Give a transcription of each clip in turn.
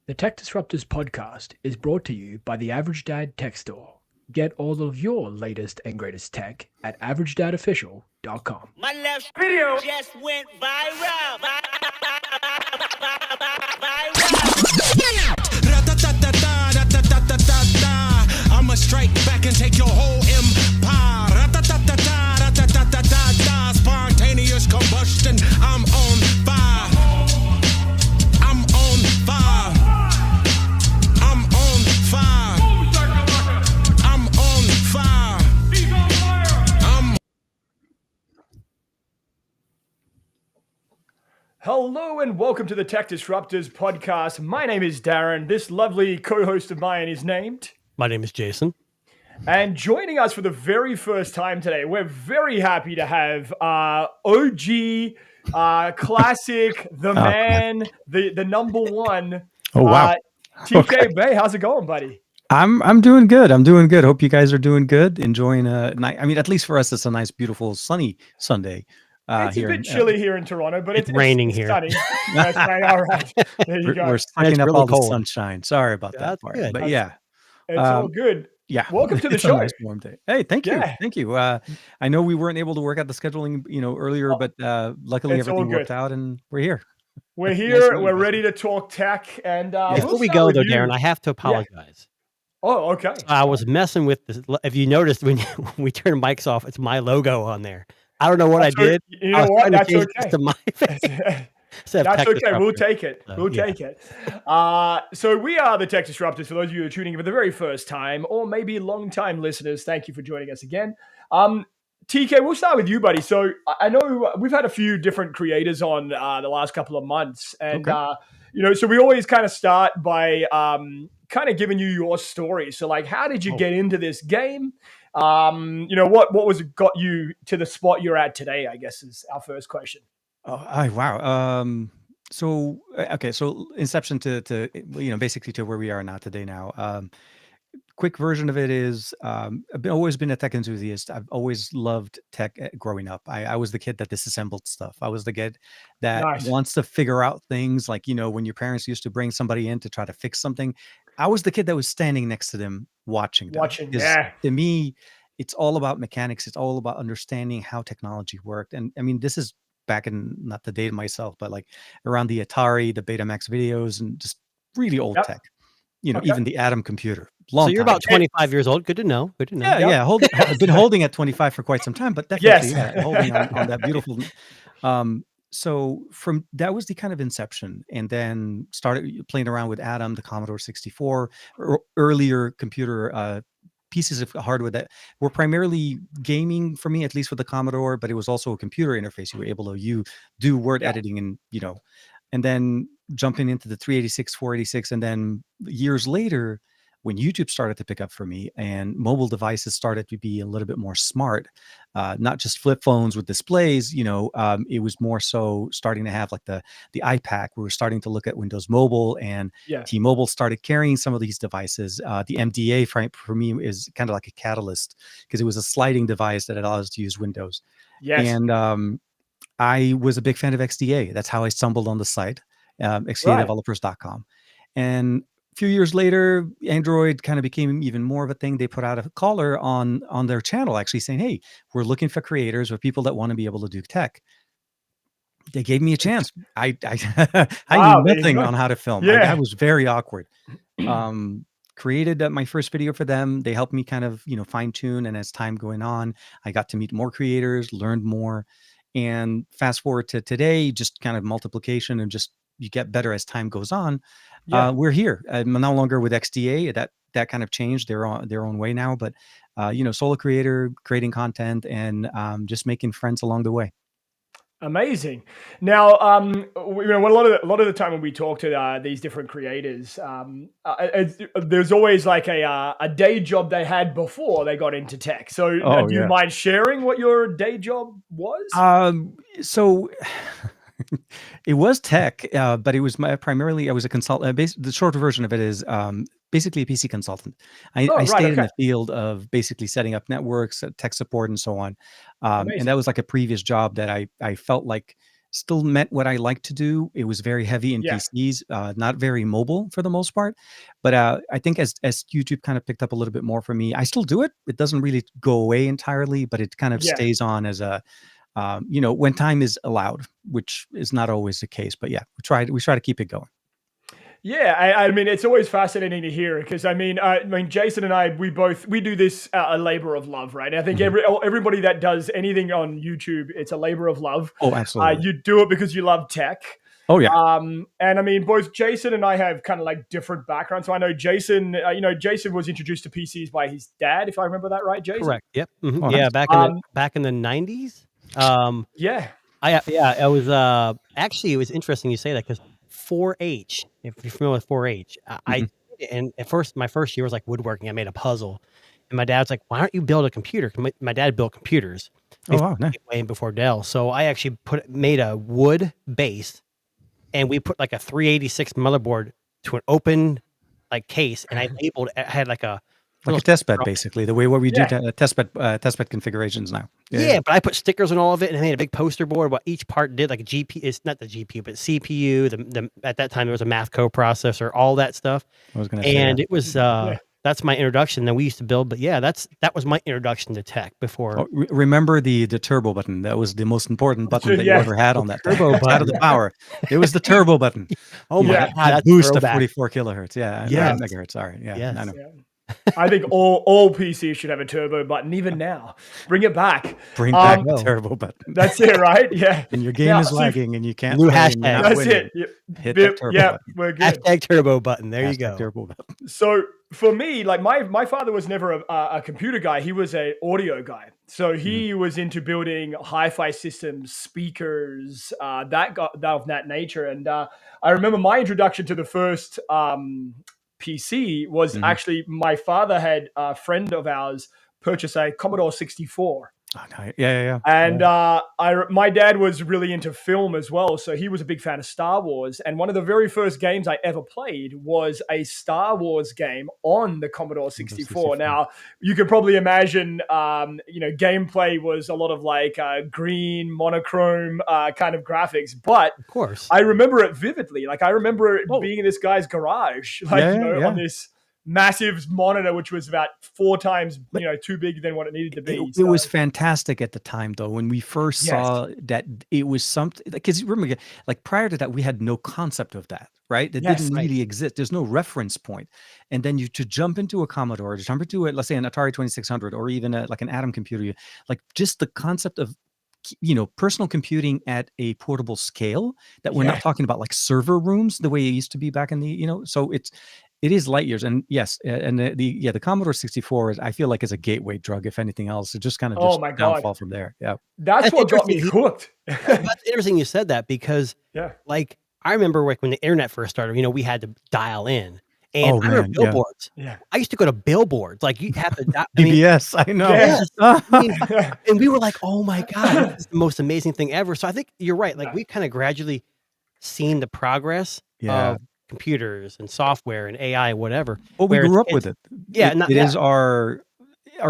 The Tech Disruptors podcast is brought to you by the Average Dad Tech Store. Get all of your latest and greatest tech at averagedadofficial.com. My left video just went viral. I'ma strike back and take your whole empire. Spontaneous combustion. I'm on fire. I'm on fire. I'm on fire. I'm on fire. Hello and welcome to the Tech Disruptors podcast. My name is Darren. This lovely co-host of mine is named. My name is Jason. And joining us for the very first time today, we're very happy to have OG, classic, the man, the number one. Oh, wow. TKBay, how's it going, buddy? I'm doing good. I'm doing good. Hope you guys are doing good. Enjoying night. I mean, at least for us, it's a nice, beautiful, sunny Sunday. It's a bit chilly here in Toronto, but it's raining here. Sunny. That's right. All right. There you go. We're sucking up really all cold. the sunshine. Sorry about that part. good. But yeah. It's all good. Yeah. Welcome to the It's a show. nice warm day. Hey, thank you. Yeah. Thank you. I know we weren't able to work out the scheduling, earlier, but luckily It's all everything good. worked out and we're here. We're Nice here. meeting We're you. ready to talk tech. And Before we'll we start go, with though, you. Darren, I have to apologize. Oh, okay. I was messing with this. If you noticed, when we turn mics off, it's my logo on there. I don't know what That's I did. You know I was what? trying to That's change okay. this to my face. Instead of That's Tech okay. We'll Disruptor. take it. We'll Yeah. take it. So we are the Tech Disruptors. For those of you who are tuning in for the very first time, or maybe long-time listeners, thank you for joining us again. TK, we'll start with you, buddy. So I know we've had a few different creators on the last couple of months, and so we always kind of start by kind of giving you your story. So, like, how did you get into this game? What was it got you to the spot you're at today, I guess, is our first question. Oh, wow. So inception to basically to where we are now today now. Quick version of it is I've always been a tech enthusiast. I've always loved tech growing up. I was the kid that disassembled stuff. I was the kid that Nice. wants to figure out things like, when your parents used to bring somebody in to try to fix something. I was the kid that was standing next to them watching them. 'Cause Yeah. To me, it's all about mechanics. It's all about understanding how technology worked. And I mean, this is back in, not to date myself, but like around the Atari, the Betamax videos, and just really old Yep. tech. Okay. Even the Atom computer. So Long you're time about ago. 25 years old. Good to know. Good to know. Yeah, Yep. yeah. I've been holding at 25 for quite some time, but definitely Yes. holding on that beautiful. So from that was the kind of inception, and then started playing around with Atom, the Commodore 64, earlier computer pieces of hardware that were primarily gaming for me, at least with the Commodore, but it was also a computer interface. You were able to do word editing and then jumping into the 386, 486, and then years later, when YouTube started to pick up for me and mobile devices started to be a little bit more smart, not just flip phones with displays, it was more so starting to have like the iPad. We were starting to look at Windows Mobile, and Yeah. T-Mobile started carrying some of these devices. The MDA for me is kind of like a catalyst because it was a sliding device that allows us to use Windows. Yes. And I was a big fan of XDA. That's how I stumbled on the site, xdadevelopers.com. And a few years later, Android kind of became even more of a thing. They put out a caller on their channel actually saying, hey, we're looking for creators or people that want to be able to do tech. They gave me a chance. I Wow, knew there you nothing go. on how to film. Yeah. I was very awkward. Created my first video for them. They helped me kind of, fine tune. And as time going on, I got to meet more creators, learned more. And fast forward to today, just kind of multiplication and just you get better as time goes on. Yeah. We're here. I'm no longer with XDA. That kind of changed their own way now. But solo creator, creating content, and just making friends along the way. Amazing. Now, a lot of the time when we talk to these different creators, there's always like a day job they had before they got into tech. So, do you mind sharing what your day job was? So it was tech, but it was primarily I was a consultant. The short version of it is basically a PC consultant. I stayed in the field of basically setting up networks, tech support, and so on. And that was like a previous job that I felt like still meant what I like to do. It was very heavy in Yeah. PCs, not very mobile for the most part. But I think as YouTube kind of picked up a little bit more for me, I still do it. It doesn't really go away entirely, but it kind of Yeah. stays on as a, when time is allowed, which is not always the case. But yeah, we try to keep it going. Yeah, I mean, it's always fascinating to hear because I mean, Jason and I, we do this a labor of love, right? And I think everybody that does anything on YouTube, it's a labor of love. Oh, absolutely. You do it because you love tech. Oh yeah. And I mean, both Jason and I have kind of like different backgrounds. So I know Jason, Jason was introduced to PCs by his dad, if I remember that right, Jason. Correct. Yep. Oh, Yeah, nice. back in the 90s. Yeah. I was actually, it was interesting you say that because 4-H, if you're familiar with 4-H, and at first my first year was like woodworking. I made a puzzle, and my dad's like, "Why don't you build a computer?" My dad built computers. Oh wow, nice. Way before Dell. So I actually made a wood base, and we put like a 386 motherboard to an open like case, and I had like a test bed, basically, the way what we do test bed configurations now. Yeah, but I put stickers on all of it, and I made a big poster board what each part did, like a GPU. It's not the GPU, but CPU. The at that time there was a math co-processor, all that stuff. I was going to say, and it was that's my introduction. Then we used to build, but yeah, that was my introduction to tech before. Oh, remember the turbo button? That was the most important button that you ever had on that turbo button. Out of the power, it was the turbo button. Oh my God, that boost of 44 kilohertz. Yeah, megahertz. Sorry, Yeah. I know. Yeah. I think all PCs should have a turbo button, even now. Bring it back. Bring back the turbo button. That's it, right? Yeah. And your game is lagging and you can't. New hashtag. That's it. Hit that turbo button. We're good. Hashtag turbo button. There you go. Turbo button. So for me, like my father was never a computer guy. He was an audio guy. So he was into building hi-fi systems, speakers, that of that nature. And I remember my introduction to the first PC was actually my father had a friend of ours purchase a Commodore 64. Oh, no. Yeah. And my dad was really into film as well, so he was a big fan of Star Wars. And one of the very first games I ever played was a Star Wars game on the Commodore 64. Now, you can probably imagine, gameplay was a lot of like green, monochrome kind of graphics. But of course, I remember it vividly. Like I remember it being in this guy's garage, on this massive monitor, which was about 4 times, too big than what it needed to be. It was fantastic at the time, though, when we first saw that it was something. Because remember, like prior to that, we had no concept of that, right? It didn't really exist. There's no reference point. And then to jump into a Commodore, to jump into let's say an Atari 2600, or even like an Atom computer, like just the concept of personal computing at a portable scale, that we're not talking about like server rooms the way it used to be back in the so it is light years. And yes, and the Commodore 64 is, I feel like, is a gateway drug, if anything else. It just kind of downfall from there. Yeah, that's what got me hooked. That's interesting you said that, because like I remember like when the internet first started, we had to dial in. And I remember billboards. Yeah. I used to go to billboards. Like you have to. BBS, I know. Yes. And we were like, "Oh my God, this is the most amazing thing ever." So I think you're right. Like we kind of gradually seen the progress of computers and software and AI, whatever. Well, we grew up with it. Yeah, it is our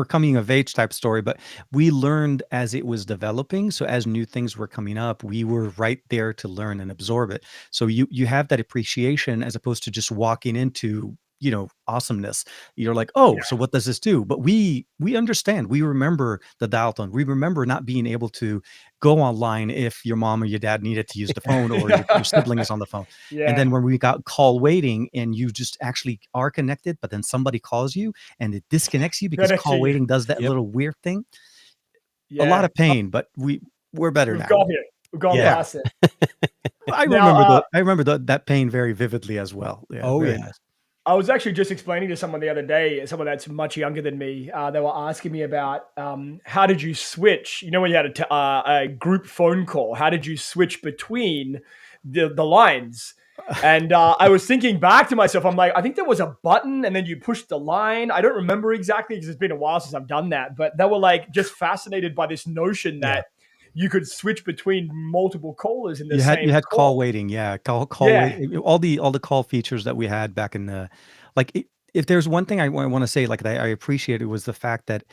coming of age type story, but we learned as it was developing. So as new things were coming up, we were right there to learn and absorb it. So you have that appreciation as opposed to just walking into awesomeness. You're like, so what does this do? But we understand. We remember the dial tone. We remember not being able to go online if your mom or your dad needed to use the phone, or your sibling is on the phone. And then when we got call waiting, and you just actually are connected, but then somebody calls you and it disconnects you because call waiting does that little weird thing. A lot of pain, but we're better now. We've gone past it. I remember that pain very vividly as well. Nice. I was actually just explaining to someone the other day, someone that's much younger than me. They were asking me about how did you switch? When you had a group phone call, how did you switch between the lines? And I was thinking back to myself. I'm like, I think there was a button, and then you pushed the line. I don't remember exactly because it's been a while since I've done that. But they were like just fascinated by this notion that you could switch between multiple callers in the same. You had call waiting, call waiting, all the call features that we had back in the, if there's one thing I want to say, like that I appreciated, was the fact that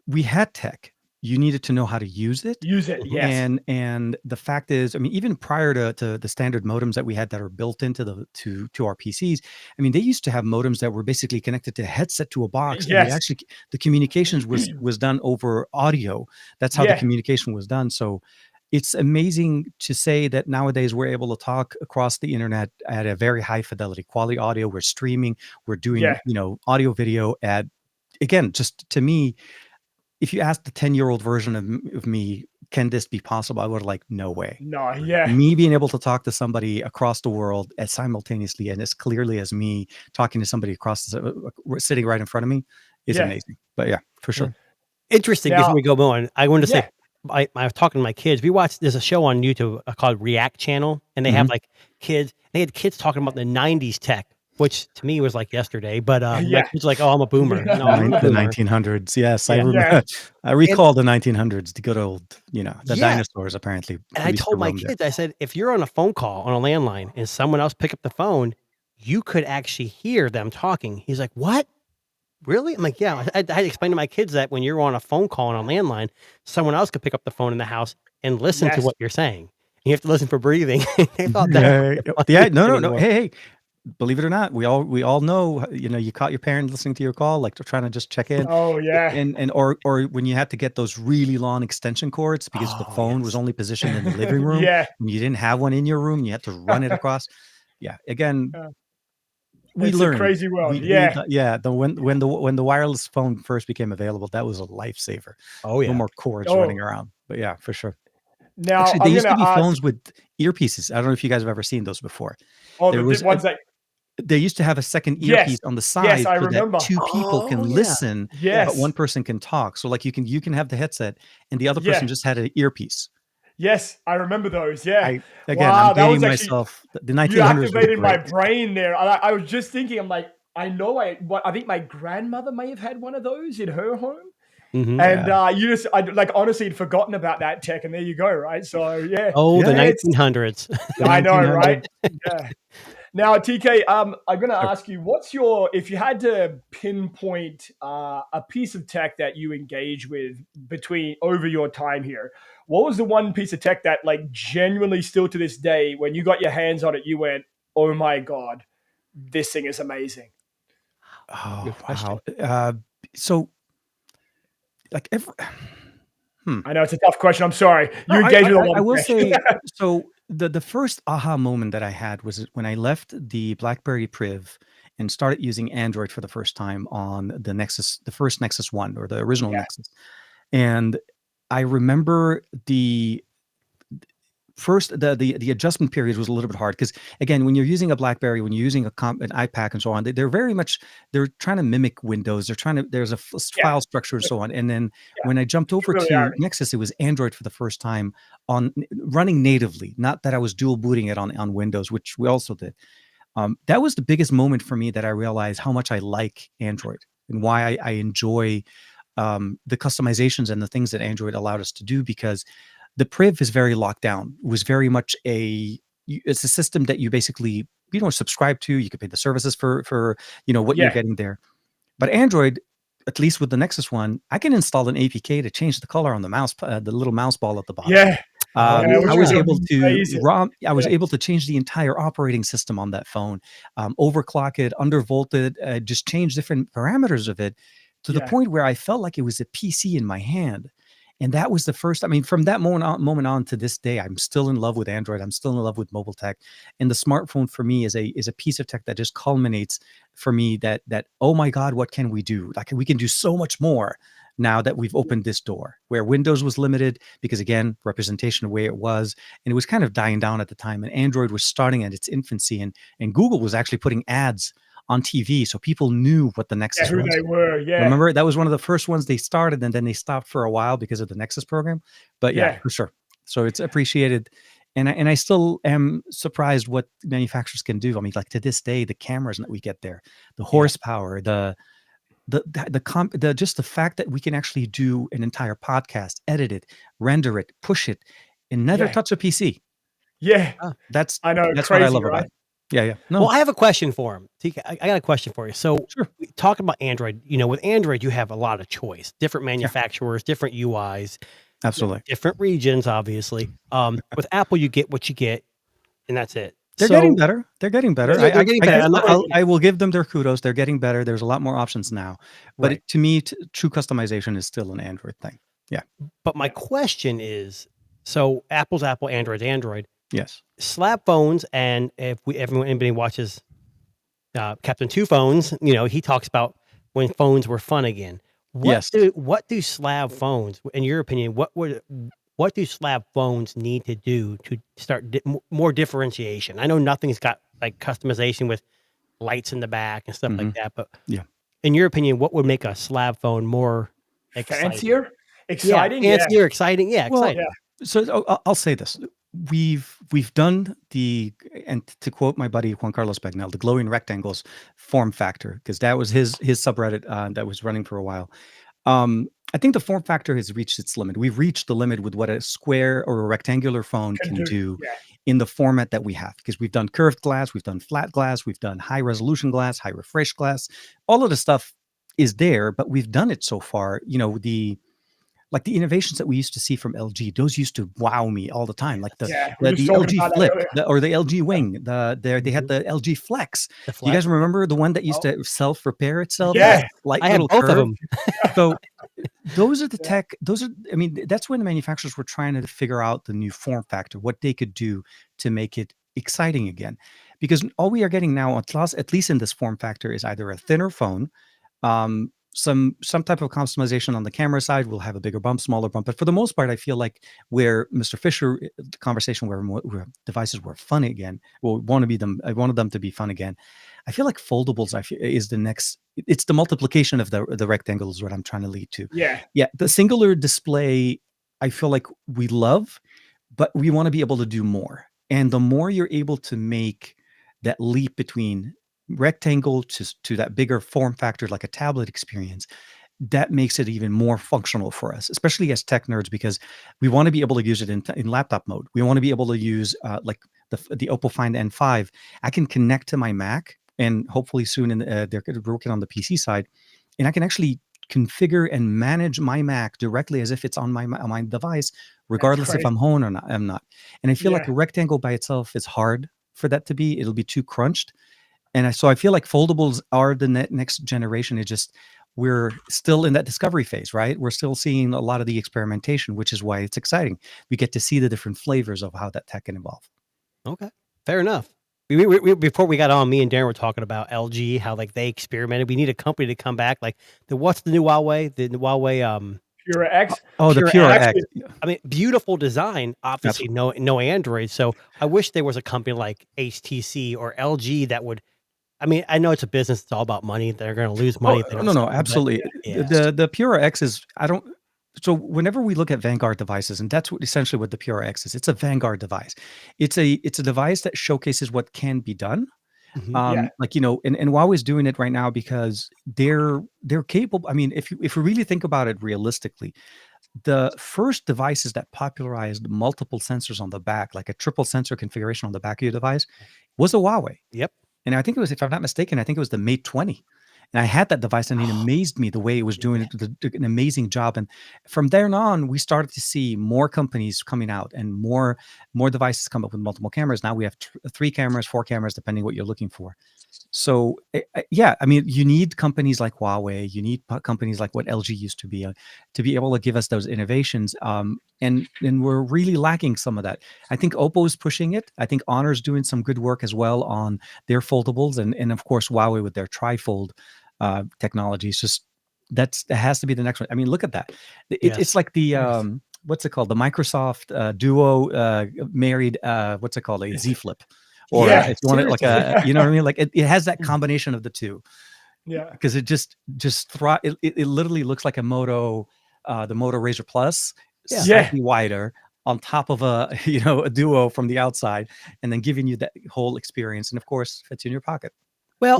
we had tech, you needed to know how to use it. Use it. Mhm. Yes. And the fact is, I mean, even prior to the standard modems that we had that are built into to our PCs, I mean, they used to have modems that were basically connected to a headset to a box, and they Yes. actually the communications was done over audio. That's how the Yeah. communication was done. So it's amazing to say that nowadays we're able to talk across the internet at a very high fidelity, quality audio. We're streaming, we're doing, Yeah. audio, video at, again, just to me, if you ask the 10-year-old version of me, can this be possible? I would like, no way. No. Yeah. Me being able to talk to somebody across the world as simultaneously and as clearly as me talking to somebody sitting right in front of me is Yeah. amazing. But yeah, for sure. Interesting. Now- Before we go on, I wanted to Yeah. say, I was talking to my kids. There's a show on YouTube called React Channel, and they have like kids. They had kids talking about the '90s tech, which to me was like yesterday. But my Yeah. kids are like, "Oh, I'm a boomer." No, I'm a The boomer. 1900s. Yes, I Yeah. remember. Yeah. I recall the 1900s, the good old, the Yeah. dinosaurs apparently. And I used to told my roam there. kids, I said, if you're on a phone call on a landline and someone else pick up the phone, you could actually hear them talking. He's like, "What? Really?" I'm like, "Yeah." I had to explain to my kids that when you're on a phone call on a landline, someone else could pick up the phone in the house and listen to Yes. what you're saying. You have to listen for breathing. They thought that. Yeah, no. anymore. Hey, believe it or not, we all know. You caught your parent listening to your call, like they're trying to just check in. Oh yeah. Or when you had to get those really long extension cords because the Oh, phone was yes. only positioned in the living room, Yeah. and you didn't have one in your room, you had to run it across. Yeah, again, we It's a learned. crazy world. When the wireless phone first became available, that was a lifesaver. Oh yeah. No more cords Oh. running around. But yeah, for sure. Now Actually, I'm there used to gonna be ask. phones with earpieces. I don't know if you guys have ever seen those before. Oh, there the was ones that. They used to have a second Yes. earpiece on the side Yes, I so remember. that two people can Oh, yeah. listen, but Yes. one person can talk. So like you can have the headset and the other Yeah. person just had an earpiece. Yes, I remember those. Yeah. Again, Wow, I'm that was dating actually- myself. The You 1900s were activated my great. brain there. I was just thinking. I'm like, I know. I think my grandmother may have had one of those in her home. Mhm. And you just, honestly had forgotten about that tech, and there you go, right? So yeah. Oh, the Yeah, it's- 1900s. I know, 1900s. right? Yeah. Now, TK, I'm gonna ask you, if you had to pinpoint a piece of tech that you engage with over your time here, what was the one piece of tech that, like, genuinely still to this day, when you got your hands on it, you went, "Oh my god, this thing is amazing"? Oh, Good question. wow. So like I know it's a tough question. I'm sorry. You No, engage with a lot I of will tech. say, so the first aha moment that I had was when I left the BlackBerry Priv and started using Android for the first time on the first Nexus 1 or the original Yeah. Nexus. And I remember the first the adjustment period was a little bit hard because again, when you're using a BlackBerry, when you're using an iPad and so on, they're very much trying to mimic Windows. There's a file structure and so on. And then when I jumped over to Familiarity. Nexus, it was Android for the first time on running natively. Not that I was dual booting it on Windows, which we also did. That was the biggest moment for me that I realized how much I like Android and why I enjoy the customizations and the things that Android allowed us to do, because the Priv is very locked down. It was very much it's a system that you basically, subscribe to. You could pay the services for what you're Yeah. getting there. But Android, at least with the Nexus one, I can install an APK to change the color on the mouse, the little mouse ball at the bottom. Yeah. Oh, yeah, which I was is able to amazing. I was able to change the entire operating system on that phone, overclock it, undervolt it, just change different parameters of it to the Yeah. point where I felt like it was a PC in my hand. And that was the first, I mean, from that moment on to this day, I'm still in love with Android. I'm still in love with mobile tech. And the smartphone for me is a piece of tech that just culminates for me that, oh my God, what can we do? Like we can do so much more now that we've opened this door, where Windows was limited because, again, representation the way it was, and it was kind of dying down at the time, and Android was starting at its infancy, and Google was actually putting ads on TV, so people knew what the Nexus Who was. they were. Yeah. Remember, that was one of the first ones they started, and then they stopped for a while because of the Nexus program. But yeah, Yeah. for sure. So it's appreciated, and I still am surprised what manufacturers can do. I mean, like to this day, the cameras that we get there, the horsepower, just the fact that we can actually do an entire podcast, edit it, render it, push it, and never Yeah. touch a PC. Yeah. That's I know. that's Crazy, what I love right? about it. Yeah. No, Well, I have a question for him. TK, I got a question for you. So, Sure. talking about Android, with Android, you have a lot of choice, different manufacturers, different UIs, absolutely. different regions, obviously. With Apple, you get what you get, and that's it. They're getting better. They're getting better. Yeah, they're getting better. I will give them their kudos. They're getting better. There's a lot more options now. But Right. to me, true customization is still an Android thing. Yeah. But my question is, so Apple's Apple, Android's Android. Yes. Slab phones, and if anybody watches Captain Two Phones, he talks about when phones were fun again. What do slab phones, in your opinion, what do slab phones need to do to start more differentiation? I know nothing's got like customization with lights in the back and stuff like that, but in your opinion, what would make a slab phone more fancier, exciting? Exciting. Yeah, well, exciting. So I'll say this. We've done and to quote my buddy Juan Carlos Bagnell, the glowing rectangles form factor, because that was his subreddit that was running for a while. I think the form factor has reached its limit. We've reached the limit with what a square or a rectangular phone can do in the format that we have, because we've done curved glass, we've done flat glass, we've done high resolution glass, high refresh glass. All of the stuff is there, but we've done it so far. The innovations that we used to see from LG, those used to wow me all the time. Like the LG Flip or the LG Wing. They had the LG Flex. You guys remember the one that used to self-repair itself? Yeah, I had both of them. So those are the tech. That's when the manufacturers were trying to figure out the new form factor, what they could do to make it exciting again. Because all we are getting now, at least in this form factor, is either a thinner phone, some type of customization on the camera side. Will have a bigger bump, smaller bump, but for the most part, I feel like where Mr. Fisher, the conversation where devices were fun again, I wanted them to be fun again. I feel like foldables is the next. It's the multiplication of the rectangles, what I'm trying to lead to. Yeah. The singular display, I feel like we love, but we want to be able to do more. And the more you're able to make that leap between rectangle to that bigger form factor, like a tablet experience, that makes it even more functional for us, especially as tech nerds, because we want to be able to use it in laptop mode. We want to be able to use like the Oppo Find N5. I can connect to my Mac, and hopefully soon they're working on the PC side, and I can actually configure and manage my Mac directly as if it's on my device, regardless if I'm home or not. I'm not. And I feel like a rectangle by itself is hard for that to be. It'll be too crunched. And so I feel like foldables are the next generation. It's just we're still in that discovery phase, right? We're still seeing a lot of the experimentation, which is why it's exciting. We get to see the different flavors of how that tech can evolve. Okay, fair enough. Before we got on, me and Darren were talking about LG, how like they experimented. We need a company to come back. Like what's the new Huawei? The Huawei Pura X. Oh, the Pura X. I mean, beautiful design. Obviously, no Android. So I wish there was a company like HTC or LG that would. I mean, I know it's a business. It's all about money. They're going to lose money. No, absolutely. The Pura X is. So whenever we look at Vanguard devices, and that's essentially what the Pura X is. It's a Vanguard device. It's a device that showcases what can be done. And Huawei is doing it right now because they're capable. I mean, if we really think about it realistically, the first devices that popularized multiple sensors on the back, like a triple sensor configuration on the back of your device, was a Huawei. Yep. And I think it was, if I'm not mistaken, I think it was the Mate 20. And I had that device, and it amazed me the way it was doing an amazing job. And from there on, we started to see more companies coming out and more devices come up with multiple cameras. Now we have 3 cameras, 4 cameras, depending what you're looking for. So I mean, you need companies like Huawei, you need companies like what LG used to be able to give us those innovations. And we're really lacking some of that. I think Oppo is pushing it. I think Honor's doing some good work as well on their foldables, and of course Huawei with their trifold technology. It's just that has to be the next one. I mean, look at that. It's like the what's it called? The Microsoft Duo married what's it called? A Z Flip. Or if you want it like a, you know what I mean? Like it has that combination of the two. Yeah. Because it it literally looks like a Moto, the Moto Razr Plus, slightly wider on top of a Duo from the outside, and then giving you that whole experience. And of course, fits in your pocket. Well,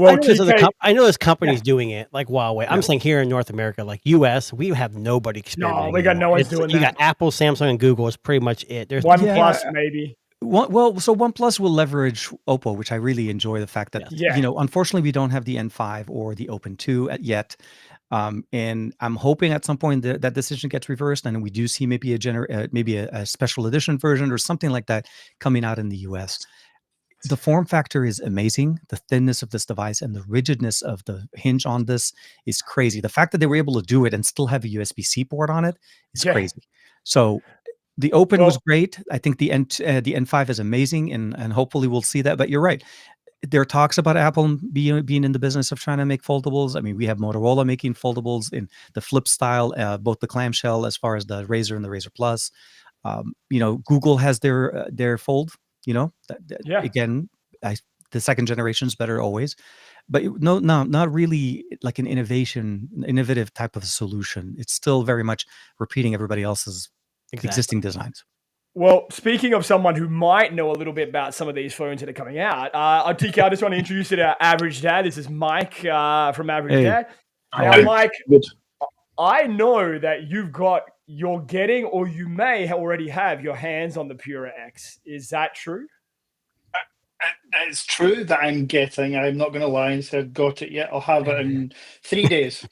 I know there's companies doing it like Huawei. I'm saying here in North America, like US, we have nobody experimenting. No, we got no one's doing that. You got Apple, Samsung, and Google is pretty much it. There's OnePlus maybe. So OnePlus will leverage Oppo, which I really enjoy the fact that, Yeah. unfortunately we don't have the N5 or the Open 2 yet. And I'm hoping at some point that decision gets reversed and we do see maybe a special edition version or something like that coming out in the US. The form factor is amazing. The thinness of this device and the rigidness of the hinge on this is crazy. The fact that they were able to do it and still have a USB-C port on it is crazy. So the Open was great. I think the N5 is amazing, and hopefully we'll see that. But you're right. There are talks about Apple being in the business of trying to make foldables. I mean, we have Motorola making foldables in the flip style, both the clamshell as far as the Razr and the Razr Plus. Google has their fold. Again, the second generation is better always, but no, not really like an innovative type of solution. It's still very much repeating everybody else's existing designs. Well, speaking of someone who might know a little bit about some of these phones that are coming out, TK, I just want to introduce you to Average Dad. This is Mike from Average Dad. Now, Mike, I know that you're getting, or you may already have your hands on the Pura X. Is that true? It's true that I'm getting. I'm not going to lie and say I've got it yet. I'll have it in 3 days.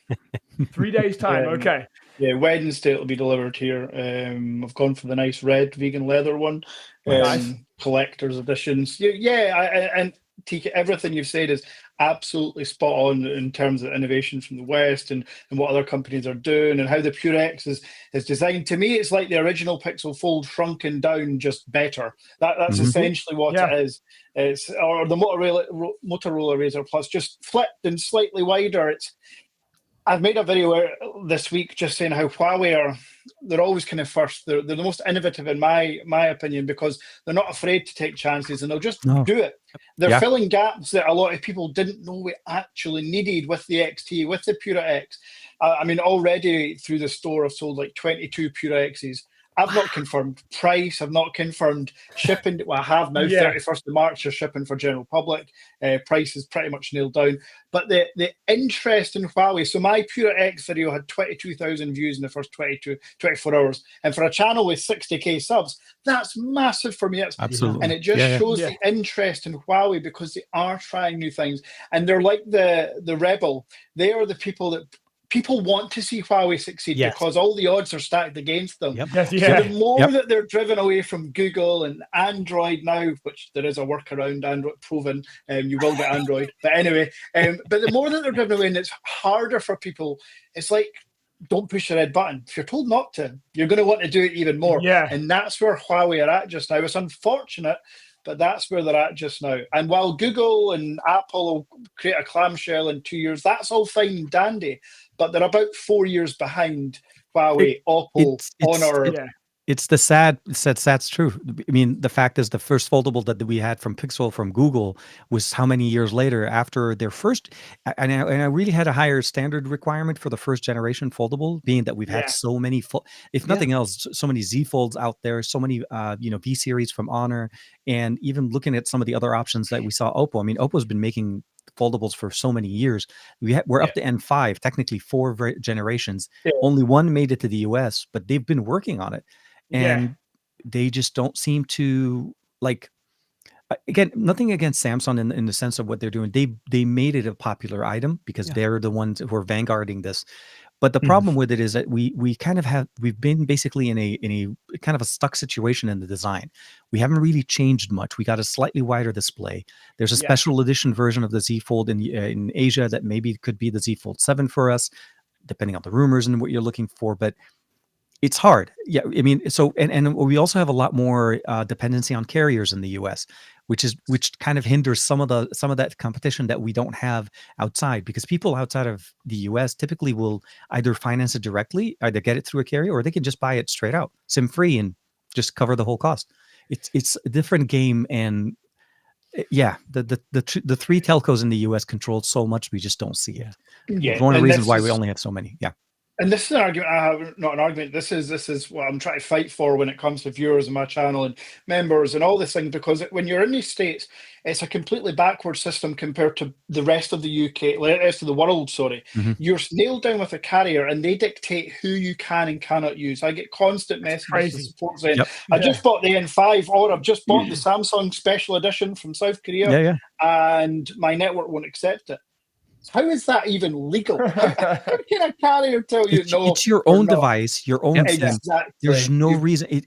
3 days time. Okay. Yeah, Wednesday it'll be delivered here. I've gone for the nice red vegan leather one. Nice. Collector's editions. And TK, everything you've said is absolutely spot on in terms of innovation from the West and what other companies are doing and how the Pure X is designed. To me, it's like the original Pixel Fold shrunken down, just better. That's essentially what it is. Or the Motorola Razr Plus, just flipped and slightly wider. I've made a video this week just saying how Huawei they're always kind of first. They're the most innovative in my opinion, because they're not afraid to take chances and they'll just do it. They're filling gaps that a lot of people didn't know we actually needed with the XT, with the Pura X. I mean, already through the store I've sold like 22 Pura X's. I've not confirmed price. I've not confirmed shipping. Well, I have now. 31st of March are shipping for general public. Price is pretty much nailed down. But the interest in Huawei. So my Pura X video had 22,000 views in the first 24 hours. And for a channel with 60k subs, that's massive for me. Absolutely. And it just shows the interest in Huawei, because they are trying new things. And they're like the Rebel. They are the people that people want to see Huawei succeed because all the odds are stacked against them. So the more that they're driven away from Google and Android now, which there is a workaround, Android proven, you will get Android. But anyway, but the more that they're driven away and it's harder for people, it's like, don't push the red button. If you're told not to, you're going to want to do it even more. And that's where Huawei are at just now. It's unfortunate, but that's where they're at just now. And while Google and Apple will create a clamshell in 2 years, that's all fine and dandy. But they're about 4 years behind Huawei, Oppo, Honor. It's the sad's truth. I mean, the fact is the first foldable that we had from Pixel from Google was how many years later after their first, and I really had a higher standard requirement for the first generation foldable, being that we've had so many, if nothing else, so many Z Folds out there, so many, V series from Honor, and even looking at some of the other options that we saw Oppo. I mean, Oppo's been making foldables for so many years. We're up to N5, technically 4 generations. Only one made it to the US, but they've been working on it. And they just don't seem to like. Again, nothing against Samsung in the sense of what they're doing. They made it a popular item because they're the ones who are vanguarding this. But the problem with it is that we've been basically in a kind of a stuck situation in the design. We haven't really changed much. We got a slightly wider display. There's a special edition version of the Z Fold in Asia that maybe could be the Z Fold 7 for us, depending on the rumors and what you're looking for. But it's hard. Yeah. I mean, so, and we also have a lot more dependency on carriers in the US, which kind of hinders some of that competition that we don't have outside, because people outside of the US typically will either finance it directly, either get it through a carrier, or they can just buy it straight out, SIM free, and just cover the whole cost. It's a different game. And the 3 telcos in the US control so much, we just don't see it. It's one of the reasons why we only have so many. And this is an argument I have, not an argument. This is what I'm trying to fight for when it comes to viewers of my channel and members and all these things. Because when you're in these states, it's a completely backward system compared to the rest of the UK, the rest of the world. Sorry, you're nailed down with a carrier, and they dictate who you can and cannot use. I get constant messages crazy. to support saying, "I just bought the N5, or I've just bought the Samsung Special Edition from South Korea, and my network won't accept it." How is that even legal? How can a carrier tell you no? It's your own device, your own SIM. Exactly. There's no reason.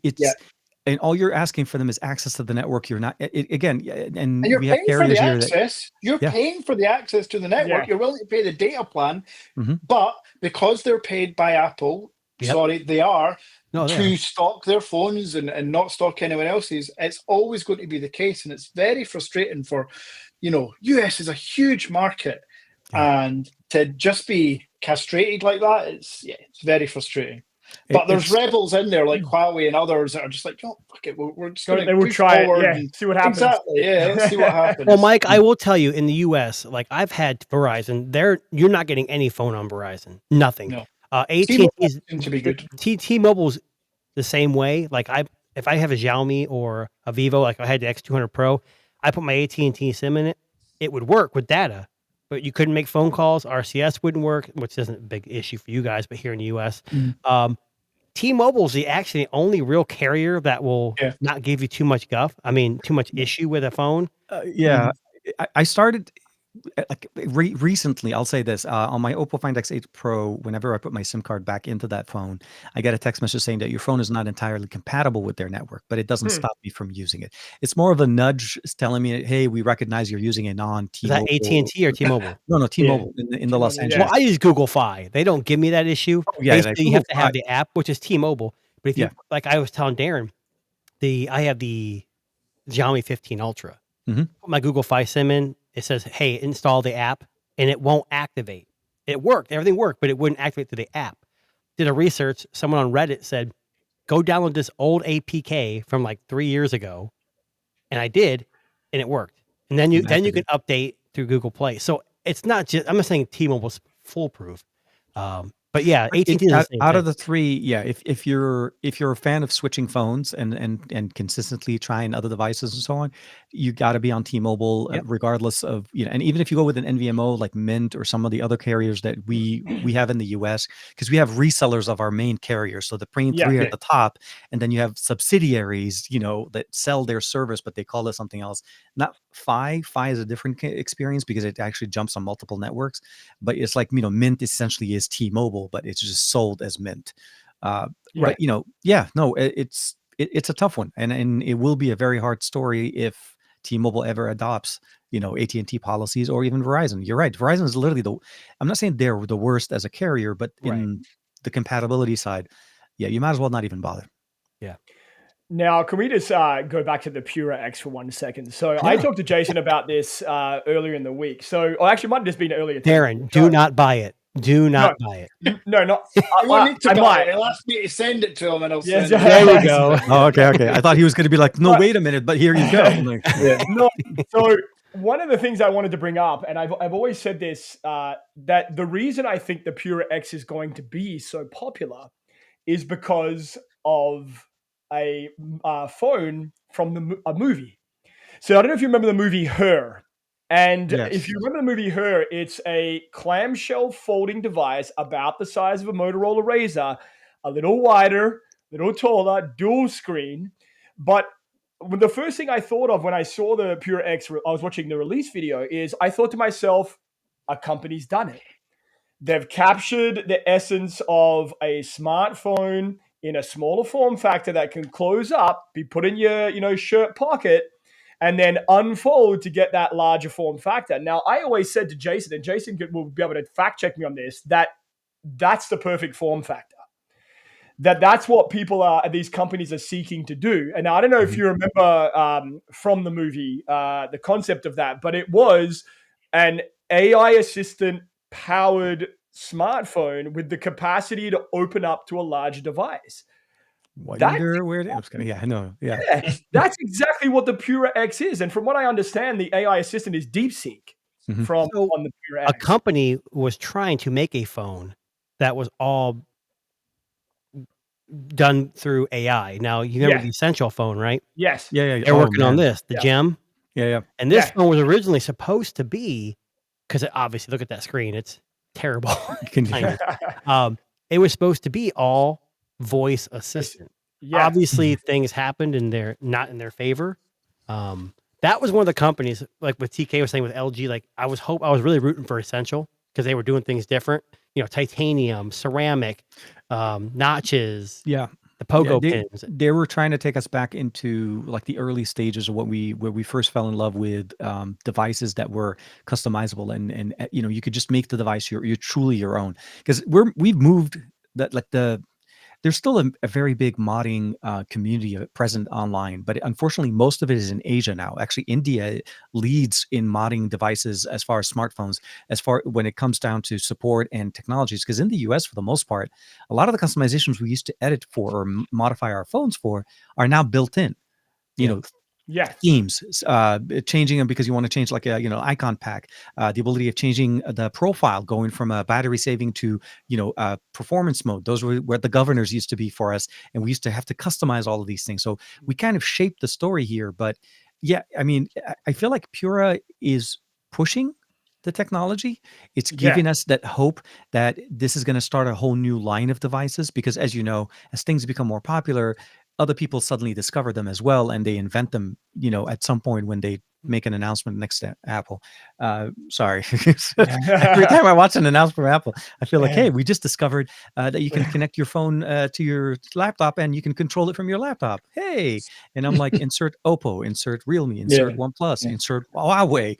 And all you're asking for them is access to the network. You're not and you're we have paying for the carriers here access. You're paying for the access to the network. You're willing to pay the data plan, but because they're paid by Apple, they are to stock their phones and not stock anyone else's. It's always going to be the case, and it's very frustrating for, US is a huge market. And to just be castrated like that, it's very frustrating. But there's rebels in there like Huawei and others that are just like, fuck it, we're just going to try it, and see what happens. Exactly, let's see what happens. Well, Mike, I will tell you, in the U.S., like I've had Verizon, you're not getting any phone on Verizon, nothing. No. AT&T seems to be good. T-Mobile's the same way. Like if I have a Xiaomi or a Vivo, like I had the X200 Pro, I put my AT&T SIM in it, it would work with data. But you couldn't make phone calls. RCS wouldn't work, which isn't a big issue for you guys, but here in the U.S., T-Mobile is the only real carrier that will not give you too much guff. I mean, too much issue with a phone. I started recently. I'll say this on my Oppo Find X8 Pro. Whenever I put my SIM card back into that phone, I get a text message saying that your phone is not entirely compatible with their network, but it doesn't stop me from using it. It's more of a nudge telling me, "Hey, we recognize you're using a non-T-Mobile." Is that AT&T or T-Mobile? No, T-Mobile in the Los Angeles. Well, I use Google Fi. They don't give me that issue. Basically, you have to have the app, which is T-Mobile. But if you, like I was telling Darren, I have the Xiaomi 15 Ultra. Put my Google Fi SIM in. It says, "Hey, install the app," and it won't activate. It worked. Everything worked, but it wouldn't activate to the app. Did a research. Someone on Reddit said, "Go download this old APK from like 3 years ago," and I did, and it worked. And then you can update through Google Play. So it's not just. I'm not saying T-Mobile's foolproof. But yeah, AT&T out of the three, if you're a fan of switching phones and consistently trying other devices and so on, you got to be on T-Mobile regardless of, and even if you go with an NVMO like Mint or some of the other carriers that we have in the US, because we have resellers of our main carriers. So the main three are at the top, and then you have subsidiaries, that sell their service, but they call it something else. Not Fi is a different experience because it actually jumps on multiple networks, but it's like, Mint essentially is T-Mobile, but it's just sold as Mint. Right. It's a tough one. And it will be a very hard story if T-Mobile ever adopts, AT&T policies or even Verizon. You're right. Verizon is literally I'm not saying they're the worst as a carrier, but in the compatibility side, you might as well not even bother. Yeah. Now, can we just go back to the Pura X for 1 second? So I talked to Jason about this earlier in the week. So, actually, it might have just been earlier. Darren, do not buy it. Do not buy it. No, not. I need to buy it. He'll ask me to send it to him, and I'll send it. There you go. Oh, okay. I thought he was going to be like, no, wait a minute, but here you go. No. So one of the things I wanted to bring up, and I've always said this, that the reason I think the Pura X is going to be so popular is because of a phone from a movie. So I don't know if you remember the movie Her. And if you remember the movie Her, it's a clamshell folding device about the size of a Motorola Razr, a little wider, a little taller, dual screen. But the first thing I thought of when I saw the Pura X, I was watching the release video, is I thought to myself, a company's done it. They've captured the essence of a smartphone in a smaller form factor that can close up, be put in your shirt pocket, and then unfold to get that larger form factor. Now, I always said to Jason, and Jason will be able to fact check me on this, that's the perfect form factor. That's what these companies are seeking to do. And now, I don't know if you remember from the movie the concept of that, but it was an AI assistant powered smartphone with the capacity to open up to a larger device. Wonder where it is. Yeah, I know. Yeah. That's exactly what the Pura X is. And from what I understand, the AI assistant is DeepSeek on the Pura X. A company was trying to make a phone that was all done through AI. Now, you remember the Essential phone, right? Yes. Yeah. They're working on this, the Yeah. Gem. Yeah. And this Yeah. phone was originally supposed to be, because obviously, look at that screen. It's terrible. Tiny. It was supposed to be all voice assistant. Yeah. Obviously, things happened and they're not in their favor. That was one of the companies, like what TK was saying with LG. Like I was really rooting for Essential because they were doing things different. Titanium, ceramic, notches. Yeah. The pogo Yeah, pins. they were trying to take us back into like the early stages of where we first fell in love with devices that were customizable and you could just make the device you're truly your own, because we've moved that like there's still a very big modding community present online, but unfortunately, most of it is in Asia now. Actually, India leads in modding devices as far as smartphones, as far when it comes down to support and technologies. Because in the US, for the most part, a lot of the customizations we used to edit for or modify our phones for are now built in. Themes, changing them because you want to change like a icon pack, the ability of changing the profile, going from a battery saving to performance mode. Those were where the governors used to be for us, and we used to have to customize all of these things. So we kind of shaped the story here. But yeah, I mean, I feel like Pura is pushing the technology. It's giving us that hope that this is going to start a whole new line of devices, because as you know, as things become more popular, other people suddenly discover them as well, and they invent them, at some point when they make an announcement next to Apple. Sorry. Every time I watch an announcement from Apple, I feel like, hey, we just discovered that you can connect your phone to your laptop and you can control it from your laptop. Hey. And I'm like, insert Oppo, insert Realme, insert OnePlus, insert Huawei.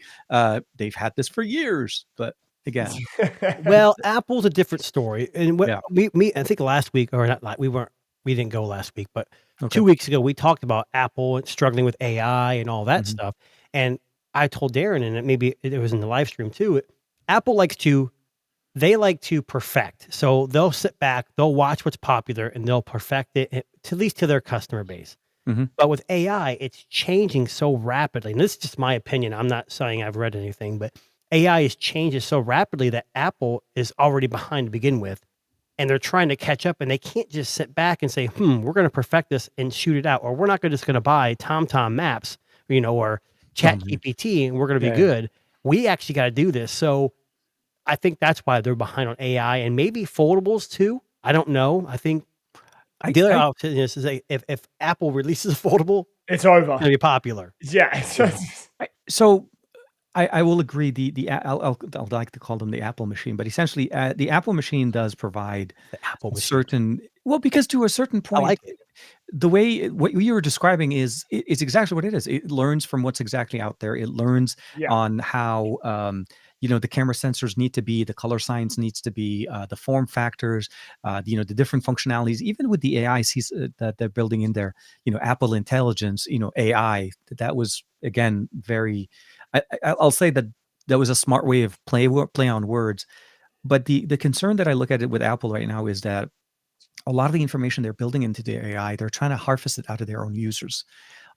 They've had this for years, but again. Well, Apple's a different story. And what I think last week, or not, we didn't go last week, but 2 weeks ago, we talked about Apple struggling with AI and all that stuff. And I told Darren, and maybe it was in the live stream too, Apple like to perfect. So they'll sit back, they'll watch what's popular, and they'll perfect it, at least to their customer base. But with AI, it's changing so rapidly. And this is just my opinion. I'm not saying I've read anything, but AI is changing so rapidly that Apple is already behind to begin with. And they're trying to catch up, and they can't just sit back and say, we're going to perfect this and shoot it out. Or we're not just going to buy TomTom Maps, or ChatGPT, and we're going to be good. We actually got to do this. So I think that's why they're behind on AI, and maybe foldables too. I don't know. I think the other option is if Apple releases a foldable, it's over. It's going to be popular. Yeah. So I will agree. I'll like to call them the Apple machine, but essentially, the Apple machine does provide because to a certain point, I like it. The way what you were describing is exactly what it is. It learns from what's exactly out there. It learns on how the camera sensors need to be, the color science needs to be, the form factors, the different functionalities, even with the AI that they're building in there. Apple Intelligence, AI. That was again very. I'll say that was a smart way of play on words, but the concern that I look at it with Apple right now is that a lot of the information they're building into the AI, they're trying to harvest it out of their own users.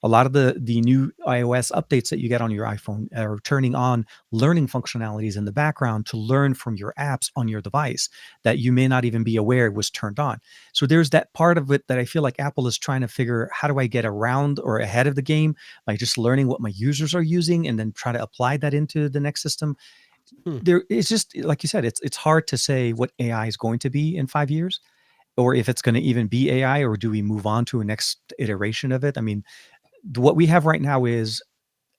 A lot of the new iOS updates that you get on your iPhone are turning on learning functionalities in the background to learn from your apps on your device that you may not even be aware was turned on. So there's that part of it that I feel like Apple is trying to figure, how do I get around or ahead of the game by just learning what my users are using and then try to apply that into the next system. There, it's just like you said, it's hard to say what AI is going to be in 5 years, or if it's going to even be AI, or do we move on to a next iteration of it? I mean, what we have right now is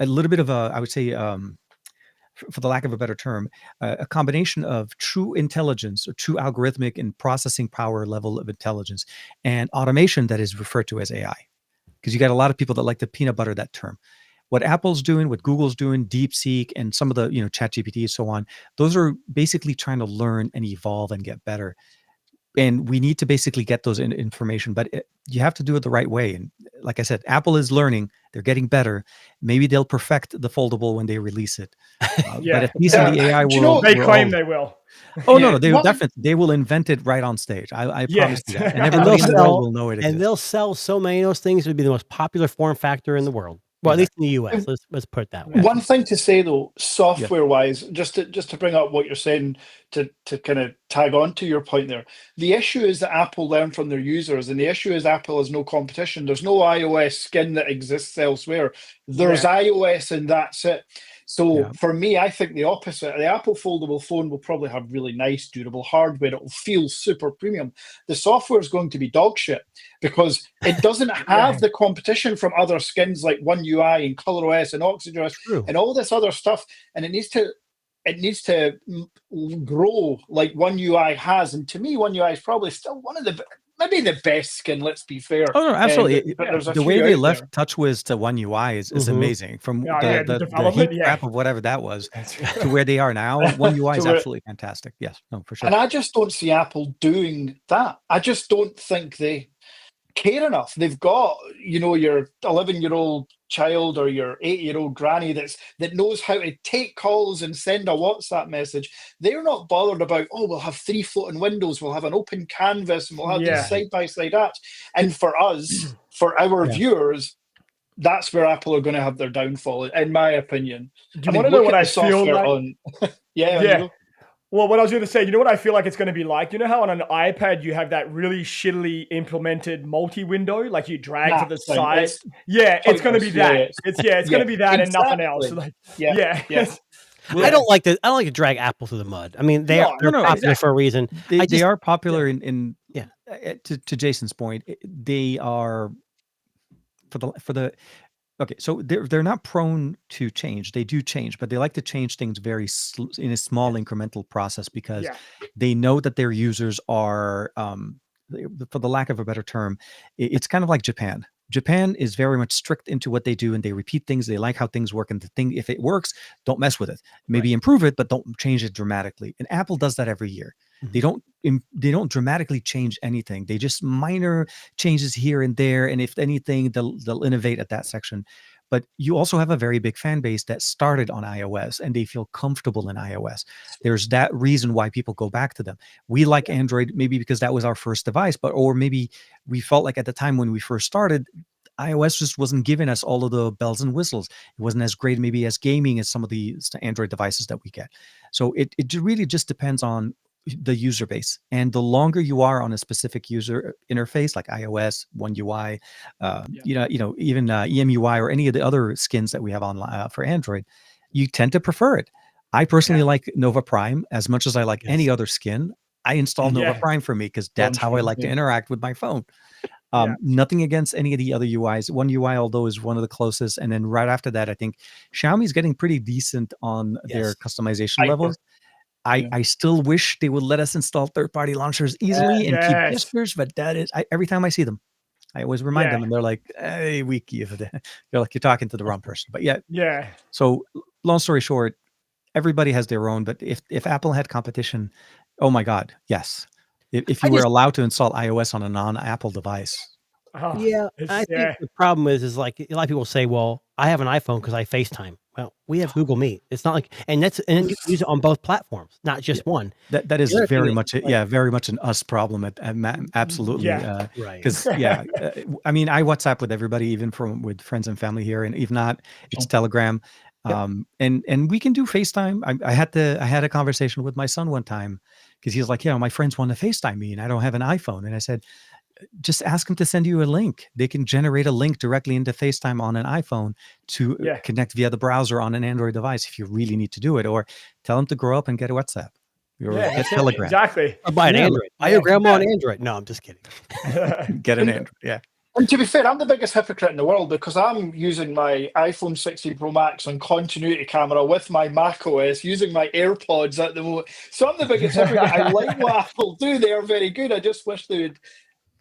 a little bit of I would say, for the lack of a better term, a combination of true intelligence or true algorithmic and processing power level of intelligence and automation that is referred to as AI. Because you got a lot of people that like to peanut butter that term. What Apple's doing, what Google's doing, DeepSeek, and some of the ChatGPT and so on, those are basically trying to learn and evolve and get better. And we need to basically get those information, but you have to do it the right way. And like I said, Apple is learning; they're getting better. Maybe they'll perfect the foldable when they release it. But at least in the AI world, they claim they will. No, they will definitely. They will invent it right on stage. I promise you that, and everybody in the world will know it exists. And they'll sell so many of those things. It would be the most popular form factor in the world. Well, at least in the US, let's put it that way. One thing to say though, software-wise, just to bring up what you're saying, to kind of tag on to your point there, the issue is that Apple learn from their users, and the issue is Apple has no competition. There's no iOS skin that exists elsewhere. There's iOS, and that's it. So for me, I think the opposite. The Apple foldable phone will probably have really nice, durable hardware. It will feel super premium. The software is going to be dog shit because it doesn't have the competition from other skins like One UI and ColorOS and OxygenOS and all this other stuff. And it needs to grow like One UI has. And to me, One UI is probably still one of the maybe the best skin. Let's be fair. Oh no, absolutely. The way they left there. TouchWiz to One UI is amazing. From the heat crap of whatever that was to where they are now. One UI is absolutely fantastic. Yes, no, for sure. And I just don't see Apple doing that. I just don't think they care enough. They've got, your 11-year-old child or your 8-year-old granny that knows how to take calls and send a WhatsApp message. They're not bothered about, we'll have 3 floating windows, we'll have an open canvas, and we'll have these side-by-side apps. And for us, for our viewers, that's where Apple are going to have their downfall, in my opinion. Do you want to know what I feel like? Yeah. Well, what I was going to say, you know what I feel like it's going to be like? You know how on an iPad you have that really shittily implemented multi-window, like you drag to the side? It's going to be that. It's going to be that and nothing else. Like, Well, I don't like to drag Apple through the mud. I mean, they're popular for a reason. They are popular in to Jason's point. They are for the okay, so they're not prone to change. They do change, but they like to change things very in a small incremental process because they know that their users are, for the lack of a better term, it's kind of like Japan. Japan is very much strict into what they do, and they repeat things. They like how things work, and the thing, if it works, don't mess with it. Maybe improve it, but don't change it dramatically. And Apple does that every year. They don't dramatically change anything. They just minor changes here and there, and if anything, they'll innovate at that section. But you also have a very big fan base that started on iOS and they feel comfortable in iOS. There's that reason why people go back to them. We like Android maybe because that was our first device, or maybe we felt like at the time when we first started, iOS just wasn't giving us all of the bells and whistles. It wasn't as great maybe as gaming as some of the Android devices that we get. So it really just depends on the user base, and the longer you are on a specific user interface like iOS, One UI, even EMUI or any of the other skins that we have on for Android, you tend to prefer it. I personally like Nova Prime as much as I like any other skin. I installed Nova Prime for me because that's how I like to interact with my phone. Nothing against any of the other UIs. One UI, although, is one of the closest, and then right after that, I think Xiaomi's getting pretty decent on their customization levels. I still wish they would let us install third-party launchers easily and keep whispers, but that is every time I see them, I always remind them, and they're like, "Hey, wiki." They're like, "You're talking to the wrong person." But So long story short, everybody has their own. But if Apple had competition, oh my God, yes. If you were allowed to install iOS on a non-Apple device. I think the problem is like a lot of people say, "Well, I have an iPhone because I FaceTime." Well, we have Google Meet. It's not like, and you can use it on both platforms, not just one. That is very much very much an us problem. Absolutely, right? Because I mean, I WhatsApp with everybody, even with friends and family here, and if not, it's Telegram. And we can do FaceTime. I had a conversation with my son one time because he was like, my friends want to FaceTime me and I don't have an iPhone. And I said, just ask them to send you a link. They can generate a link directly into FaceTime on an iPhone to connect via the browser on an Android device if you really need to do it, or tell them to grow up and get a WhatsApp. Or get Telegram. Exactly. Or buy an Android. Buy your grandma an Android. No, I'm just kidding. Get an Android. Yeah. And to be fair, I'm the biggest hypocrite in the world because I'm using my iPhone 16 Pro Max on continuity camera with my Mac OS, using my AirPods at the moment. So I'm the biggest hypocrite. I like what Apple do. They are very good. I just wish they would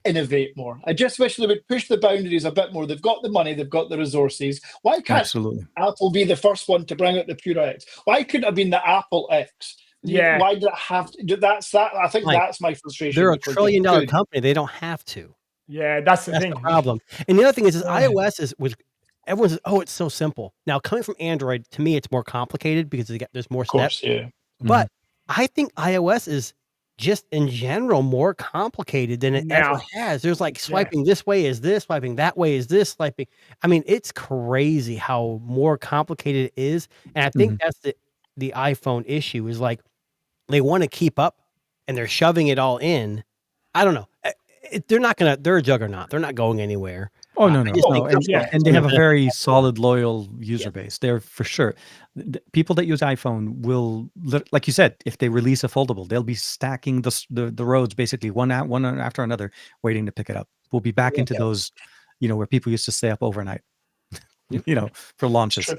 innovate more. I just wish they would push the boundaries a bit more. They've got the money, they've got the resources. Why can't Apple be the first one to bring out the Pure X? Why couldn't it have been the Apple X? Why did it have to? That's that. I think that's my frustration. They're a $1 trillion company. They don't have to. Yeah, that's the thing. The problem. And the other thing is iOS everyone's it's so simple. Now coming from Android, to me, it's more complicated because there's more steps. Of course, But I think iOS is just in general more complicated than it ever Now, has. There's like swiping this way is this, swiping that way is this, swiping. I mean, it's crazy how more complicated it is. And I think that's the iPhone issue is like they want to keep up and they're shoving it all in. I don't know. They're a juggernaut. They're not going anywhere. Oh no, I no, just no, think and they have a very solid, loyal user base. They're for sure. People that use iPhone will, like you said, if they release a foldable, they'll be stacking the roads basically one after another, waiting to pick it up. We'll be back into those, where people used to stay up overnight, for launches.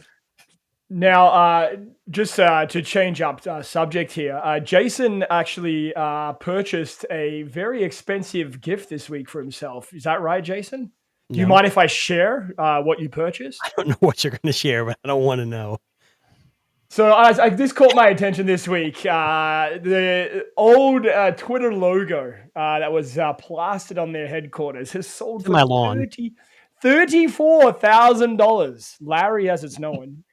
Now, just to change up subject here, Jason actually purchased a very expensive gift this week for himself. Is that right, Jason? Do you mind if I share what you purchased? I don't know what you're going to share, but I don't want to know. So this caught my attention this week. The old Twitter logo that was plastered on their headquarters has sold for my lawn. $34,000. Larry, as it's known.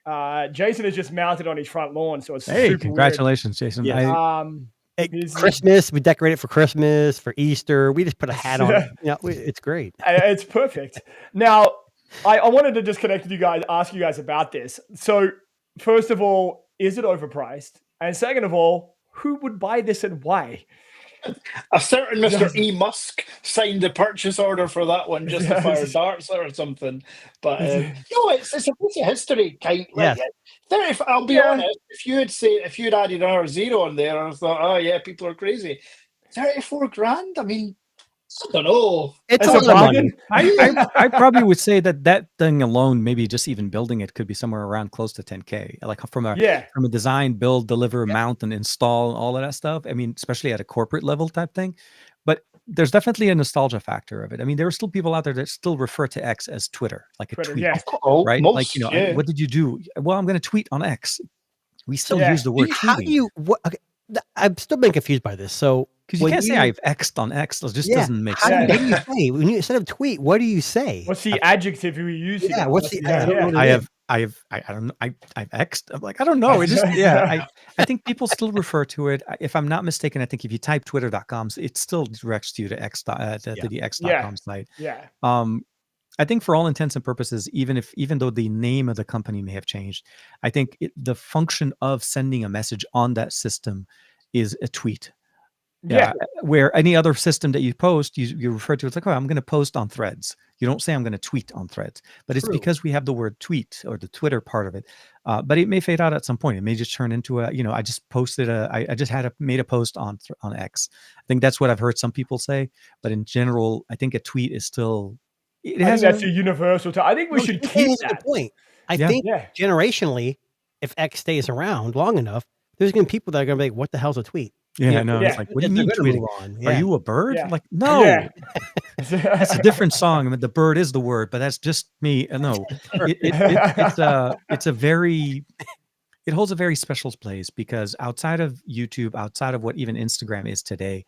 Jason is just mounted on his front lawn, so it's super congratulations, Jason. Yes. Christmas, we decorate it for Christmas, for Easter. We just put a hat on it. It's great. It's perfect. Now, I wanted to just connect with you guys, ask you guys about this. So, first of all, is it overpriced? And second of all, who would buy this and why? A certain Mr. E. Musk signed the purchase order for that one just to fire darts or something. But it's a piece of history, kind. Like, I'll be honest. If you had added another zero on there, I thought, oh yeah, people are crazy. $34,000. I mean, I don't know. It's a lot of money. I probably would say that thing alone, maybe just even building it, could be somewhere around close to 10K. Like from a design, build, deliver, mount, and install, all of that stuff. I mean, especially at a corporate level type thing. But there's definitely a nostalgia factor of it. I mean, there are still people out there that still refer to X as Twitter, like a tweet, right? Like, what did you do? Well, I'm going to tweet on X. We still use the word tweeting. Okay, I'm still being confused by this. So, because you can't say I've X'd on X. It just doesn't make sense. What do you say? When you instead of tweet, what do you say? What's the adjective you use? Yeah, what's the I've X'd. I'm like, I don't know. It just I think people still refer to it. If I'm not mistaken, I think if you type twitter.com, it still directs you to X to the X.com site. Yeah. I think for all intents and purposes, even though the name of the company may have changed, I think the function of sending a message on that system is a tweet. Where any other system that you post, you refer to, it's like, oh, I'm going to post on Threads. You don't say I'm going to tweet on Threads, but it's because we have the word tweet or the Twitter part of it. But it may fade out at some point. It may just turn into I just posted made a post on X. I think that's what I've heard some people say. But in general, I think a tweet is still. I think that's a universal. I think we should keep that. The point. I think generationally, if X stays around long enough, there's going to be people that are going to be like, "What the hell's a tweet?" Yeah, I know. It's like, what do you mean tweeting? Are you a bird? I'm like, no. That's a different song. I mean, the bird is the word, but that's just me. No, it holds a very special place because outside of YouTube, outside of what even Instagram is today,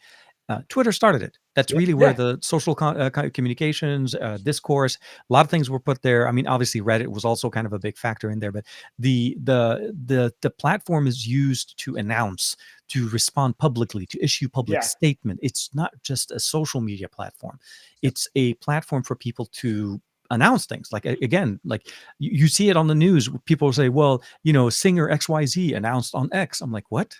Twitter started it. That's really where the social communications, discourse, a lot of things were put there. I mean, obviously Reddit was also kind of a big factor in there, but the platform is used to announce, to respond publicly, to issue public statement. It's not just a social media platform. It's a platform for people to announce things. Like, again, like you see it on the news. People say, well, singer XYZ announced on X. I'm like, what?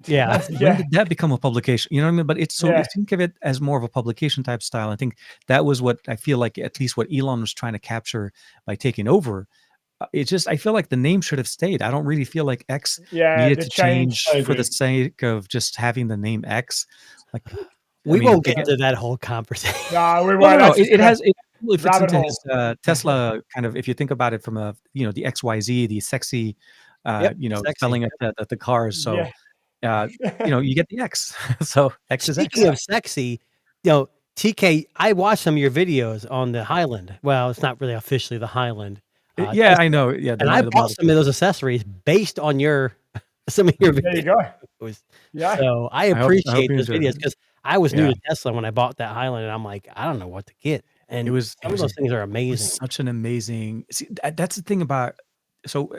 Yeah. When did that become a publication? You know what I mean? But it's think of it as more of a publication type style. I think that was what I feel like, at least what Elon was trying to capture by taking over. I feel like the name should have stayed. I don't really feel like X needed to change for the sake of just having the name X. Like, we won't get into that whole conversation. No, we won't. No, it fits into his Tesla kind of, if you think about it from the XYZ, the sexy, spelling of the cars. So, you get the X. So X is X. Speaking of sexy, TK, I watched some of your videos on the Highland. Well, it's not really officially the Highland. I know. Yeah, and I bought some of those accessories based on some of your videos. There you go. Yeah. So I appreciate those videos because I was new to Tesla when I bought that Highland, and I'm like, I don't know what to get. And some of those things are amazing. Such an amazing. See, that's the thing about so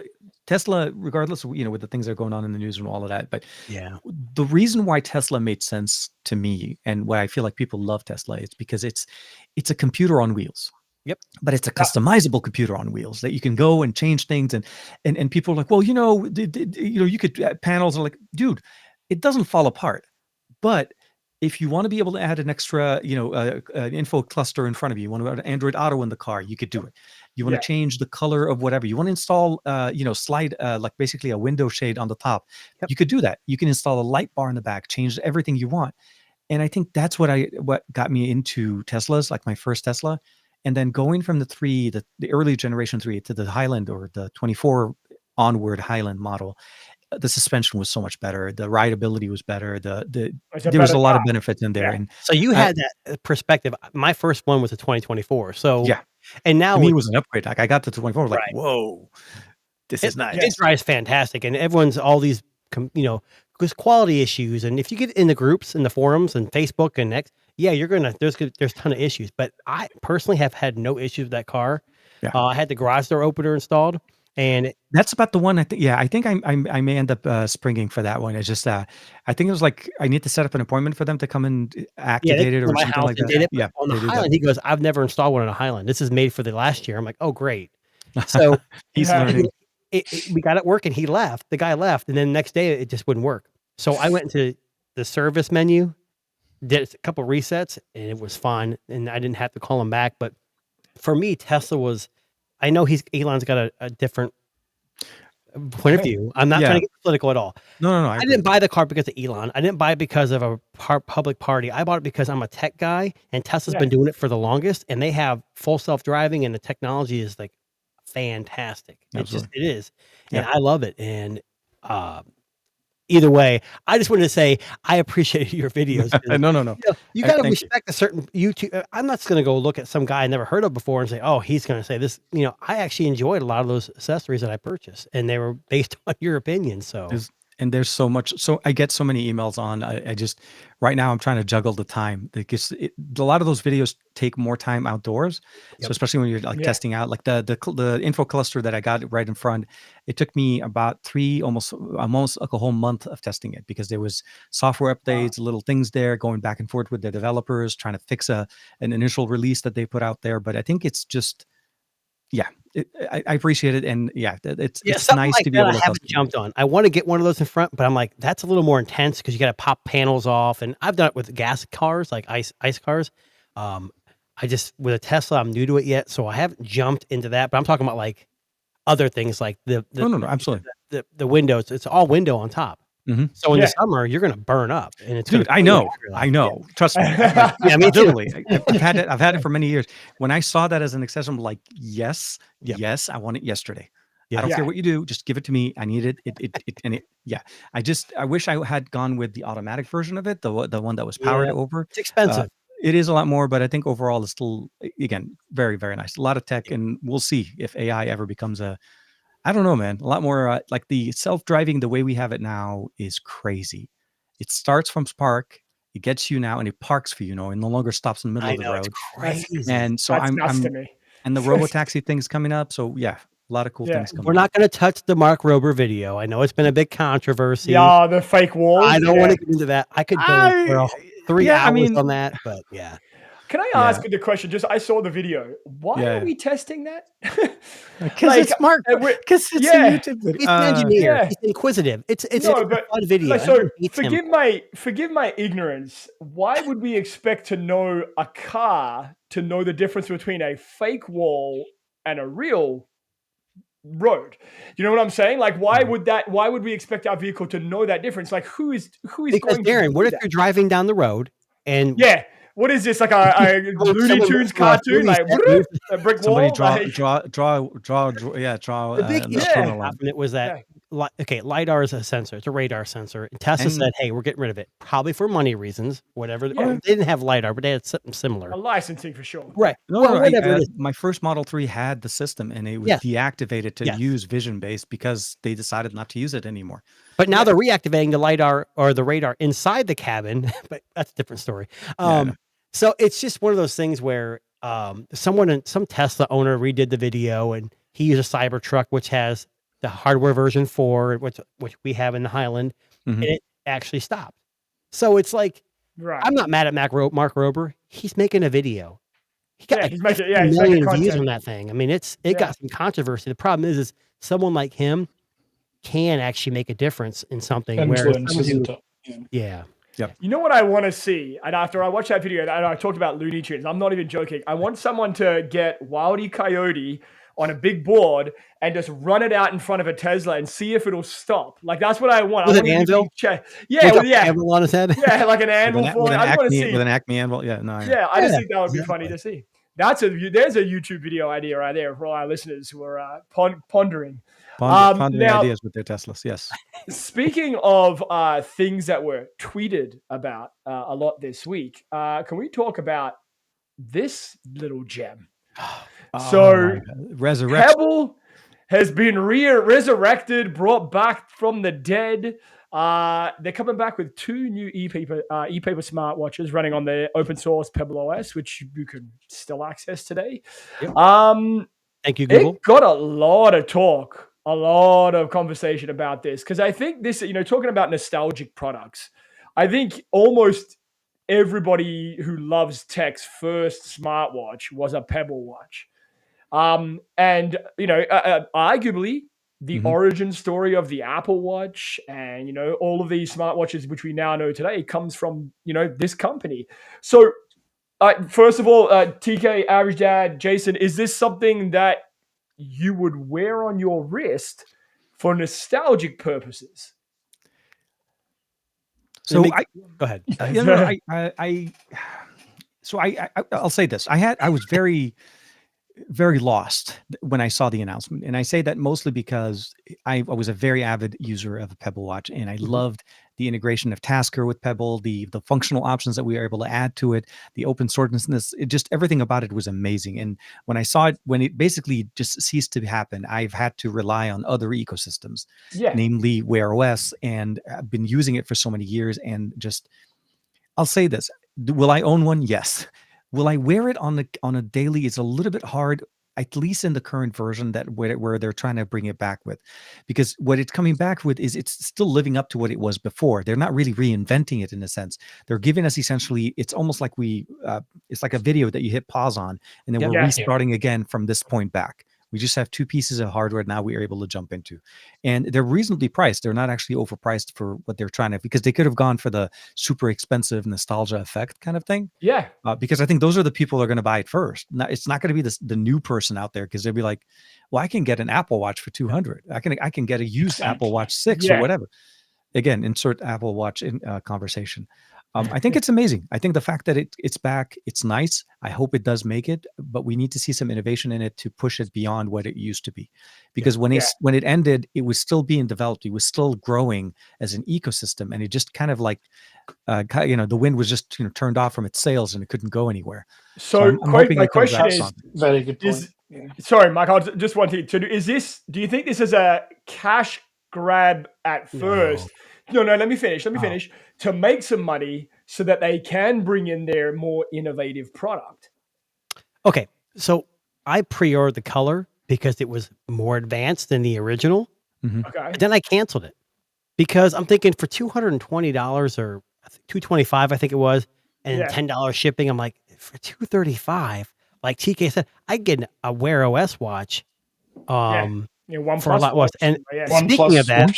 Tesla, regardless of with the things that are going on in the news and all of that, but Yeah. the reason why Tesla made sense to me and why I feel like people love Tesla is because it's a computer on wheels. Yep. But it's a customizable computer on wheels that you can go and change things, and people are like, well, you could panels are like, dude, it doesn't fall apart. But if you want to be able to add an extra, an info cluster in front of you, you want to add Android Auto in the car, you could do it. You want to change the color of whatever. You want to install, slide like basically a window shade on the top. Yep. You could do that. You can install a light bar in the back, change everything you want. And I think that's what got me into Teslas, like my first Tesla. And then going from the early generation 3 to the Highland or the 24 onward Highland model, the suspension was so much better. The rideability was better. There was a lot of benefits in there. Yeah. And So you had that perspective. My first one was a 2024. So yeah, and now to me it was an upgrade. Like I got to 24, like Right. whoa, this is nice. It drives fantastic, and everyone's all these because quality issues. And if you get in the groups and the forums and Facebook and X, yeah, there's a ton of issues. But I personally have had no issues with that car. Yeah. I had the garage door opener installed, and that's about the one. I think. Yeah, I think I may end up springing for that one. It's just I think it was like I need to set up an appointment for them to come and activate it or something like that. Did it, yeah, on the Highland, he goes, "I've never installed one on a Highland. This is made for the last year." I'm like, "Oh, great!" So he's learning. We got it working. He left. The guy left, and then the next day it just wouldn't work. So I went into the service menu, did a couple resets, and it was fine. And I didn't have to call him back. But for me, Tesla was. I know Elon's got a different point of view. I'm not trying to get political at all. No. I didn't buy the car because of Elon. I didn't buy it because of a public party. I bought it because I'm a tech guy, and Tesla's been doing it for the longest, and they have full self-driving, and the technology is like fantastic. It is. And I love it. And either way, I just wanted to say I appreciate your videos. No. You got to respect a certain YouTube. I'm not just going to go look at some guy I never heard of before and say, oh, he's going to say this. I actually enjoyed a lot of those accessories that I purchased, and they were based on your opinion. So and there's so much. So I get so many emails on. I just right now I'm trying to juggle the time. A lot of those videos take more time outdoors. So especially when you're like testing out, like the info cluster that I got right in front, it took me about almost like a whole month of testing it because there was software updates, little things there, going back and forth with the developers, trying to fix an initial release that they put out there. But I think it's just. Yeah, I appreciate it, and it's nice like to be able to. I haven't jumped on. I want to get one of those in front, but I'm like, that's a little more intense because you got to pop panels off, and I've done it with gas cars, like ice cars. With a Tesla, I'm new to it yet, so I haven't jumped into that. But I'm talking about like other things, like the absolutely the windows. It's all window on top. Mm-hmm. So in the summer, you're going to burn up, and it's. Dude, I know. Trust me. Yeah, me too. Totally. I've had it for many years. When I saw that as an accessory, I'm like, yes, I want it yesterday. I don't care what you do, just give it to me. I need it. I wish I had gone with the automatic version of it, the one that was powered over. It's expensive. It is a lot more, but I think overall it's still, again, very, very nice. A lot of tech, and we'll see if AI ever becomes I don't know, man. A lot more like the self-driving, the way we have it now is crazy. It starts from Spark, it gets you now, and it parks for you, and no longer stops in the middle of the road. It's crazy. And so That's nuts to me. and the robotaxi thing's coming up. So a lot of cool things coming. We're not going to touch the Mark Rober video. I know it's been a big controversy. Yeah, the fake wall. I don't want to get into that. I could go for 3 hours on that, but yeah. Can I ask the question? Just I saw the video. Why are we testing that? Because it's Mark. Because it's a YouTube video. He's an engineer. He's inquisitive. It's a fun video. So forgive my ignorance. Why would we expect to know a car to know the difference between a fake wall and a real road? You know what I'm saying? Like, why would we expect our vehicle to know that difference? Like, who is because going Darren, to what if you're driving down the road and what is this, like a Looney Tunes cartoon? Like a brick wall? Somebody draw. The big issue it was that LiDAR is a sensor. It's a radar sensor. And Tesla said, hey, we're getting rid of it. Probably for money reasons, whatever. They didn't have LiDAR, but they had something similar. A licensing for sure. Right. My first Model 3 had the system, and it was deactivated to use vision-based because they decided not to use it anymore. But now they're reactivating the LiDAR or the radar inside the cabin, but that's a different story. So it's just one of those things where some Tesla owner redid the video, and he used a Cybertruck, which has the hardware version 4, which we have in the Highland, and it actually stopped. So it's like, Right. I'm not mad at Mark Rober. He's making a video. He got like he's making 50 million views content. on that thing. I mean, it got some controversy. The problem is someone like him can actually make a difference in something. Influence, isn't it? Yeah. Yep. You know what I want to see? And after I watch that video, and I talked about Looney Tunes, I'm not even joking. I want someone to get Wile E. Coyote on a big board and just run it out in front of a Tesla and see if it'll stop. Like, that's what I want. With I an want anvil? Yeah, With yeah. anvil on his head? Yeah, like an anvil. With an I want to Acme, see. with an Acme anvil. Yeah, no. Yeah, I just think that would be funny to see. There's a YouTube video idea right there for all our listeners who are pondering. Pondering now, ideas with their Teslas. Yes. Speaking of things that were tweeted about a lot this week, can we talk about this little gem? So, Resurrection. Pebble has been resurrected, brought back from the dead. They're coming back with 2 new e-paper smartwatches running on the open source Pebble OS, which you can still access today. Yep. Thank you, Google. It got a lot of talk, a lot of conversation about this, because I think this, talking about nostalgic products, I think almost everybody who loves tech's first smartwatch was a Pebble watch. And, arguably, the origin story of the Apple Watch and, all of these smartwatches, which we now know today, comes from, this company. So, first of all, TK, Average Dad, Jason, is this something that you would wear on your wrist for nostalgic purposes? So go ahead. I'll say this. I was very, very lost when I saw the announcement. And I say that mostly because I was a very avid user of a Pebble watch, and I loved the integration of Tasker with Pebble, the functional options that we were able to add to it, the open sourceness, just everything about it was amazing. And when I saw it, when it basically just ceased to happen, I've had to rely on other ecosystems, namely Wear OS, and I've been using it for so many years. And I'll say this, will I own one? Yes. Will I wear it on a daily? It's a little bit hard, at least in the current version where they're trying to bring it back with, because what it's coming back with is it's still living up to what it was before. They're not really reinventing it in a sense. They're giving us essentially, it's almost like it's like a video that you hit pause on, and then we're restarting again from this point back. We just have 2 pieces of hardware now we're able to jump into. And they're reasonably priced. They're not actually overpriced for what they're trying to, because they could have gone for the super expensive nostalgia effect kind of thing. Yeah. Because I think those are the people that are going to buy it first. It's not going to be the new person out there, because they'll be like, well, I can get an Apple Watch for $200. I can get a used Apple Watch 6 or whatever. Again, insert Apple Watch in conversation. I think it's amazing. I think the fact that it's back, it's nice. I hope it does make it, but we need to see some innovation in it to push it beyond what it used to be. Because when it ended, it was still being developed. It was still growing as an ecosystem, and it just kind of like, the wind was just turned off from its sails, and it couldn't go anywhere. So my question is, very good point. Sorry, Mike, I just wanted to do. Do you think this is a cash grab at first? No, let me finish. To make some money so that they can bring in their more innovative product. Okay, so I pre-ordered the color because it was more advanced than the original. Okay. Then I canceled it because I'm thinking for $220 or $225, I think it was, and $10 shipping. I'm like, for $235, like TK said, I get a Wear OS watch. For a lot less. And speaking of that,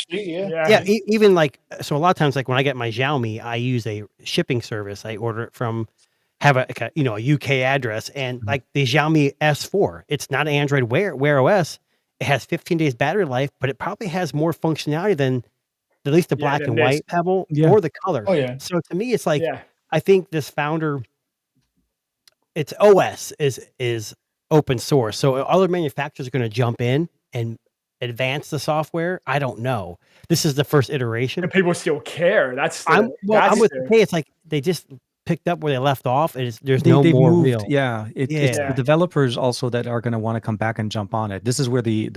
even like, so a lot of times, like when I get my Xiaomi, I use a shipping service. I order it from, have a UK address, and like the Xiaomi S4, it's not Android Wear OS. It has 15 days battery life, but it probably has more functionality than at least the black and white Pebble or the color. Oh yeah. So to me, it's like, I think this founder, its OS is open source. So other manufacturers are going to jump in and advance the software. I don't know. This is the first iteration. And people still care. I'm with the K. It's like they just picked up where they left off. There's no more moved, real. It's the developers also that are going to want to come back and jump on it. This is where the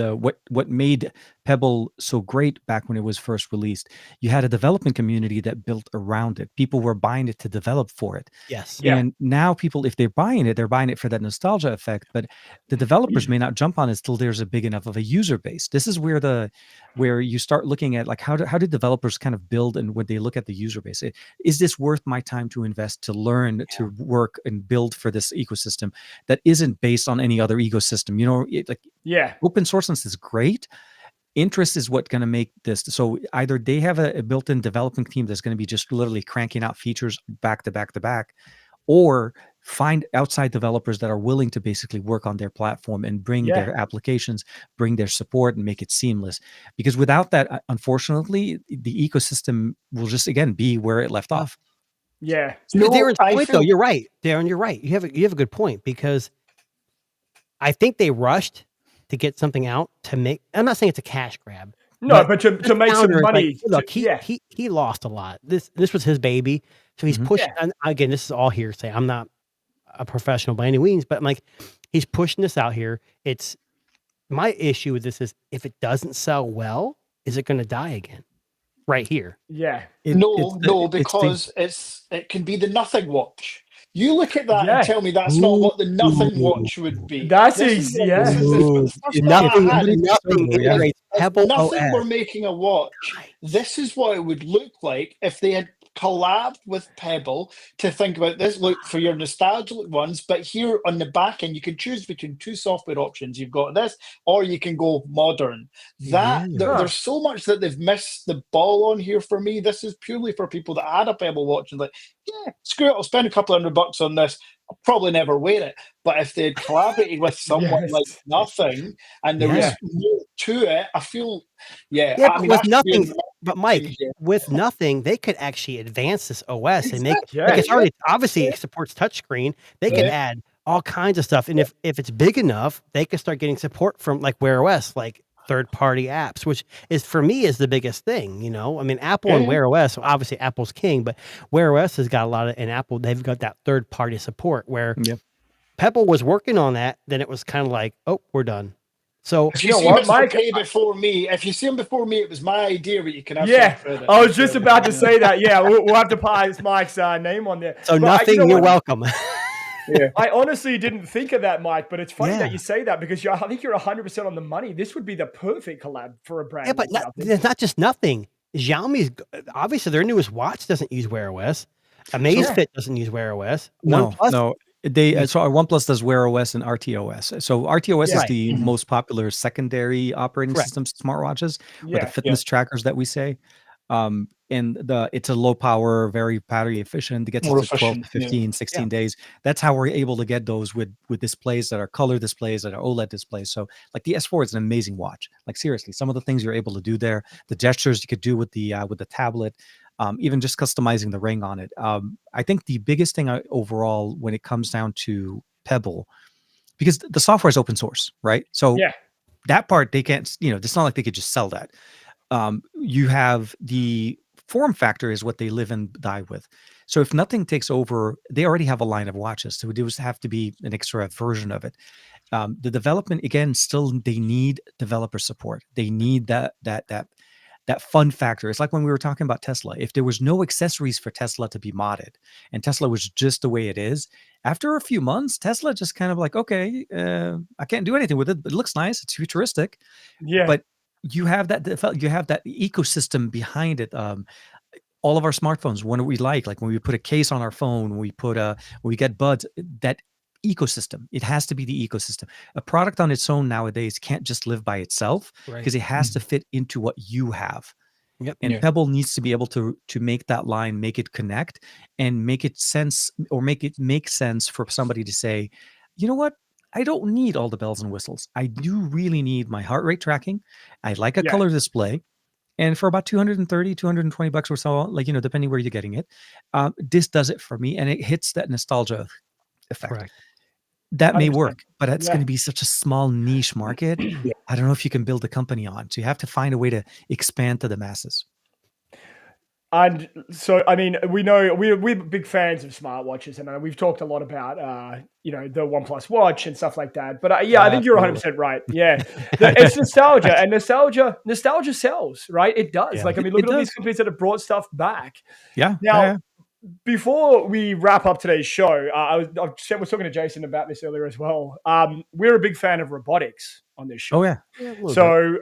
what made Pebble so great back when it was first released. You had a development community that built around it. People were buying it to develop for it. Yes. Yeah. And now people, if they're buying it for that nostalgia effect, but the developers may not jump on it till there's a big enough of a user base. This is where you start looking at, like, how did developers kind of build, and when they look at the user base, is this worth my time to invest to learn to work and build for this ecosystem that isn't based on any other ecosystem? Yeah. Open sourceness is great. Interest is what's going to make this. So either they have a built-in development team that's going to be just literally cranking out features back to back to back, or find outside developers that are willing to basically work on their platform and bring their applications, bring their support, and make it seamless. Because without that, unfortunately, the ecosystem will just, again, be where it left off. Yeah. No, Darren's point, though, you're right. Darren, you're right. You have a good point, because I think they rushed to get something out to make. I'm not saying it's a cash grab. No, but to make some money. Like, look, he lost a lot. This was his baby, so he's pushing. And again, this is all hearsay. I'm not a professional by any means, but I'm like, he's pushing this out here. It's my issue with this is, if it doesn't sell well, is it going to die again? Right here. Yeah. Because it can be the nothing watch. You look at that and tell me that's not what the nothing watch would be. That's easy. Nothing we're making a watch. This is what it would look like if they had collabed with Pebble to think about this. Look for your nostalgic ones, but here on the back end, you can choose between two software options. You've got this, or you can go modern. There's so much that they've missed the ball on here for me. This is purely for people that had a Pebble watch and like, yeah, screw it, I'll spend a couple $100 on this. I'll probably never wear it. But if they had collaborated with someone like Nothing, and there was more to it, I feel, with Nothing. But Mike, with Nothing, they could actually advance this OS and make like, it's already obviously it supports touchscreen. They can add all kinds of stuff, and if it's big enough, they can start getting support from like Wear OS, like third-party apps, which is for me is the biggest thing. You know, I mean, Apple and Wear OS, obviously Apple's king, but Wear OS has got a lot of, and Apple, they've got that third-party support where Pebble was working on that. Then it was kind of like, oh, we're done. So if you see what, Mike, before me, if you see him before me, it was my idea, but you can have credit. I was just about to say that. Yeah, we'll have to pass Mike's name on there. So Nothing, you're welcome. I honestly didn't think of that, Mike, but it's funny that you say that, because I think you're 100% on the money. This would be the perfect collab for a brand. Yeah, but it's not just Nothing. Xiaomi's obviously their newest watch doesn't use Wear OS. Amazfit doesn't use Wear OS. No. OnePlus does Wear OS and RTOS. So RTOS is the most popular secondary operating system smartwatches, or the fitness trackers that we say. And it's a low power, very battery efficient. It gets to 12 to 15, 16 days. That's how we're able to get those with displays that are color displays, that are OLED displays. So like the S4 is an amazing watch. Like seriously, some of the things you're able to do there, the gestures you could do with the tablet, even just customizing the ring on it. I think the biggest thing overall when it comes down to Pebble, because the software is open source, right? So that part they can't, it's not like they could just sell that. You have the form factor is what they live and die with. So if Nothing takes over, they already have a line of watches. So it would have to be an extra version of it. The development, again, still they need developer support. They need that fun factor. It's like when we were talking about Tesla. If there was no accessories for Tesla to be modded, and Tesla was just the way it is, after a few months, Tesla just kind of like, okay, I can't do anything with it, but it looks nice. It's futuristic. Yeah. But you have that ecosystem behind it. All of our smartphones, when we like when we put a case on our phone, when we get buds, that ecosystem, it has to be the ecosystem. A product on its own nowadays can't just live by itself, because it has to fit into what you have. And Pebble needs to be able to make that line, make it connect, and make it sense, or make it make sense for somebody to say, you know what? I don't need all the bells and whistles. I do really need my heart rate tracking. I like a color display. And for about $230, $220 or so, depending where you're getting it, this does it for me. And it hits that nostalgia effect. Correct. That may work, but that's going to be such a small niche market. I don't know if you can build a company on. So you have to find a way to expand to the masses. And so, I mean, we know we're big fans of smartwatches, and we've talked a lot about, the OnePlus Watch and stuff like that. But I think you're 100% right. Yeah, it's nostalgia, and nostalgia sells, right? It does. Yeah. Like, I mean, look It at all does. these companies that have brought stuff back. Yeah. Now, yeah. before we wrap up today's show, I was talking to Jason about this earlier as well. We're a big fan of robotics on this show. Oh yeah. So,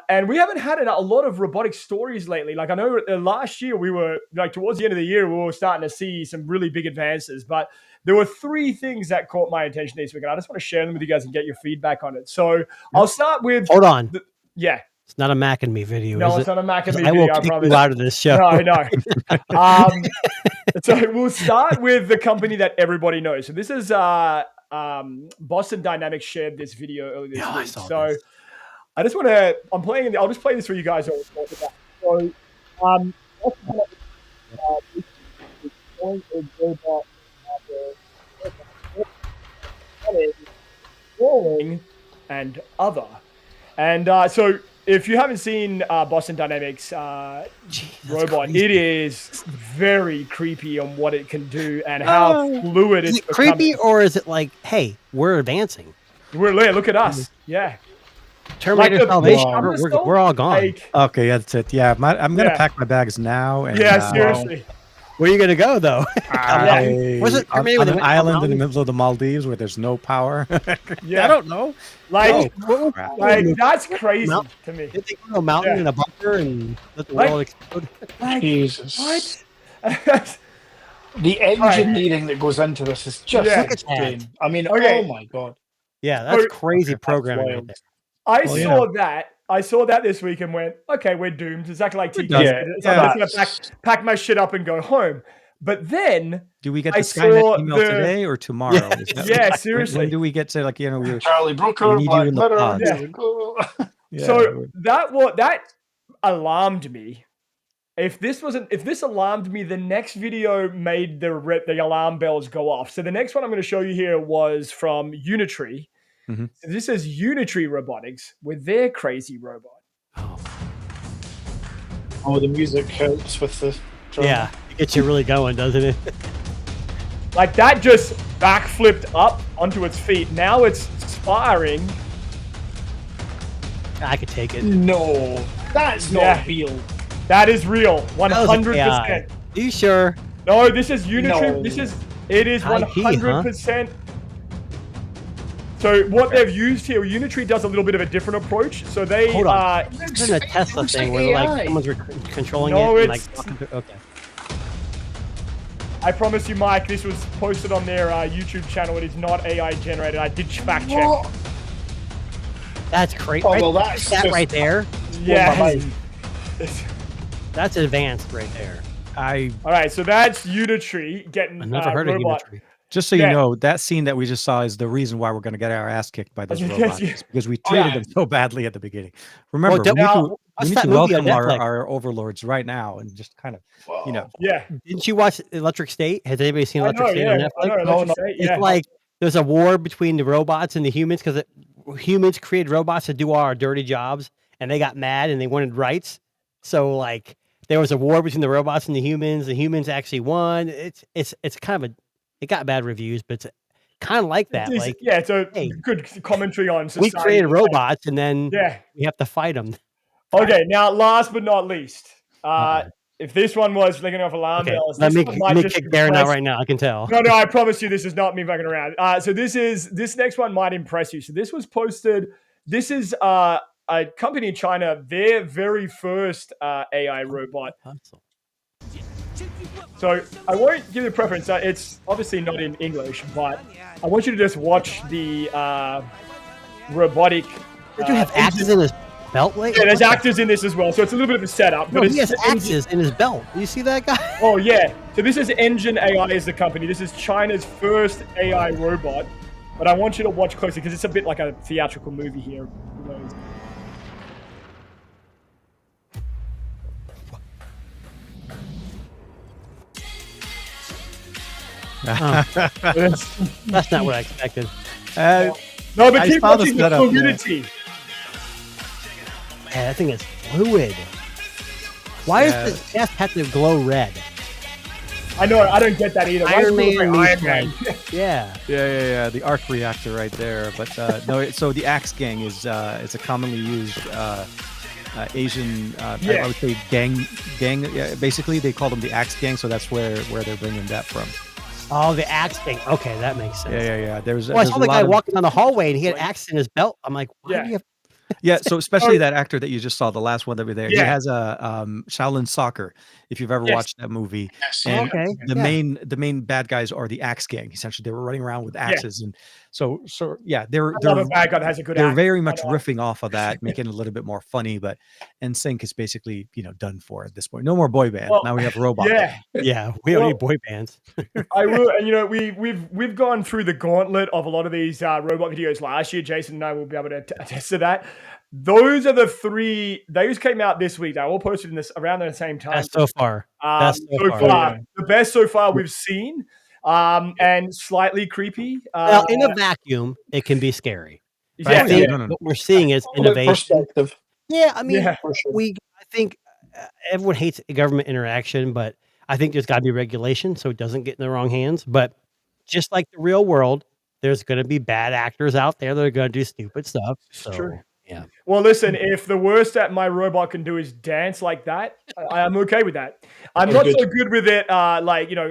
and we haven't had a lot of robotic stories lately. Like, I know last year we were like towards the end of the year, we were starting to see some really big advances, but there were 3 things that caught my attention this week. And I just want to share them with you guys and get your feedback on it. So I'll start with, Hold on. yeah. It's not a Mac and Me video, No, is it's it? not a Mac and Me I will video, I kick promise. you out of this show. No. So we'll start with the company that everybody knows. So this is Boston Dynamics shared this video earlier this week. So this. I just want to, I'll just play this for you guys. So, and other. And so if you haven't seen Boston Dynamics robot, crazy. it is very creepy on what it can do and how fluid Is it's it creepy, becoming. or is it like, hey, we're advancing? Look at us. Yeah. Terminator Like the Salvation, Thunderstorm, we're all gone. like- Okay, that's it. Yeah, I'm gonna Yeah. pack my bags now. And, yeah, seriously. Where are you going to go, though? Was it on Terminator with an the island in the mountains? middle of the Maldives where there's no power? Yeah. I don't know. Like, Oh, that's crazy Mount- to me. Did they go to a mountain Yeah. in a bunker and let the Like- world explode? Like, Jesus. what? The engineering that goes into this is just Yeah. insane. I mean, Okay. oh my god. Yeah, that's Okay. crazy That's programming right wild. there. I saw that this week and went, okay, we're doomed. Exactly like TK. done. said. So Yeah. I'm just gonna pack my shit up and go home. But then, Do we get I the Skynet saw email the- today or tomorrow? Is that- yeah, when seriously. do we get to, like, we're Charlie Brooker, We need you Black in the Mirror, pod. here we go. yeah, So we're- that alarmed me. If this alarmed me, the next video made the alarm bells go off. So the next one I'm going to show you here was from Unitree. Mhm. So this is Unitree Robotics with their crazy robot. Oh, the music helps with the drum. Yeah, it gets you really going, doesn't it? Like that just backflipped up onto its feet. Now it's sparring. I could take it. No, that's not Yeah. real. That is real. That was 100%. AI. Are you sure? No, this is Unitree. No. It is IP, huh? 100%. So what they've used here, Unitree does a little bit of a different approach. So they Hold on. It Isn't a Tesla looks thing like where like AI. someone's controlling No, it? And, like, it's- talking to, okay. I promise you, Mike, this was posted on their YouTube channel. It is not AI generated. I did fact check. What? That's crazy. Oh, well, that's that just- right there. Yeah. mind. That's advanced right there. All right, so that's Unitree getting I've never heard robot. of Unitree. Just so Yeah. you know, that scene that we just saw is the reason why we're going to get our ass kicked by this Yes, robot. yes. It's because we Oh, treated yeah. them so badly at the beginning. Remember, Well, we need now- to, what's we need that to movie on welcome our, Netflix? our overlords right now and just kind of, you know. Yeah. Didn't you watch Electric State? Has anybody seen I Electric know, State yeah. on I Netflix? know, No, Electric no. State, It's yeah. like there's a war between the robots and the humans because humans created robots to do all our dirty jobs, and they got mad and they wanted rights. So like there was a war between the robots and the humans. The humans actually won. It's kind of it got bad reviews, but it's kind of like that. It's- Like yeah, it's a hey, good commentary on we society. created robots, and then Yeah. we have to fight them. Okay, now last but not least, if this one was licking off alarm Okay, bells, let this me one might just kick Darren out impress- right now. I can tell. No, I promise you, this is not me fucking around. So this next one might impress you. So this was posted. This is a company in China, their very first AI robot. So I won't give you a preference. It's obviously not in English, but I want you to just watch the robotic. Did you have axes in his belt? Like, Yeah, there's what the- actors in this as well, so it's a little bit of a setup. No, But he it's has axes in his belt. You see that guy? Oh yeah. So this is Engine AI is the company. This is China's first AI robot. But I want you to watch closely because it's a bit like a theatrical movie here. Who knows? That's not what I expected. Uh, No, but I keep saw the watching the setup, yeah. fluidity. Man, that thing is fluid. Why Yeah. does the chest have to glow red? I know. I don't get that either. Why Iron does it look Man like needs Iron Man? Yeah. Yeah. The arc reactor right there. But no, so the axe gang is a commonly used Asian, I would say gang. Yeah, basically, they call them the axe gang, so that's where they're bringing that from. Oh, the axe thing. Okay, that makes sense. Yeah. There's Well, I saw a the guy lot of, walking down the hallway and he had axe in his belt. I'm like, why do you have? yeah. So especially that actor that you just saw, the last one that were there, he Yeah. has a Shaolin Soccer. If you've ever Yes. watched that movie, Yes. and Okay. the yeah. main bad guys are the axe gang. Essentially, they were running around with axes, and so yeah, they're I love a bad guy that has a good they're act. very much Why not? riffing off of that, making it a little bit more funny. But NSYNC is basically done for at this point. No more boy band. Well, Now we have robot. Yeah, Yeah, we don't Well- need boy bands. I will. And we've gone through the gauntlet of a lot of these robot videos last year. Jason and I will be able to attest to that. Those are the three. Those came out this week. They all posted in this around the same time. That's so far. That's so far, the best so far we've seen, and slightly creepy. Well, in a vacuum, it can be scary. But yeah, I think no. what we're seeing is All about innovation. perspective. Yeah, I mean, Yeah. For sure. I think everyone hates government interaction, but I think there's got to be regulation so it doesn't get in the wrong hands. But just like the real world, there's going to be bad actors out there that are going to do stupid stuff. So, true. yeah. Well, listen, if the worst that my robot can do is dance like that, I'm okay with that. I'm not so good with it,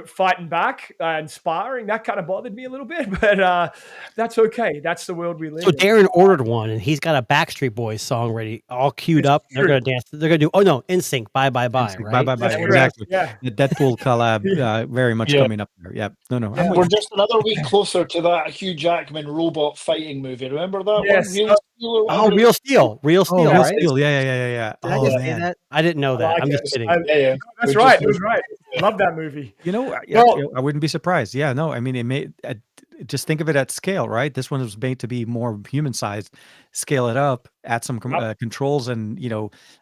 fighting back and sparring. That kind of bothered me a little bit, but that's okay. That's the world we live So in. Darren ordered one, and he's got a Backstreet Boys song ready, all queued up. They're true. going to dance. They're going to do. Oh no, NSYNC. Bye, right? Bye. That's correct. Exactly. Yeah. The Deadpool collab, very much Yeah. coming up there. Yeah. No. I'm Yeah. with We're you. just another week closer to that Hugh Jackman robot fighting movie. Remember that Yes. one? Real Steel or Oh, whatever? Real Steel. Real Steel, Real right? Steel. Yeah. Did I Oh just say man. that? I didn't know that. like I'm it. just kidding. Yeah. That's We're right. just- It was right. Love that movie. Well- I wouldn't be surprised. Yeah, no, I mean, it may just think of it at scale, right? This one was made to be more human sized. Scale it up, add some controls, and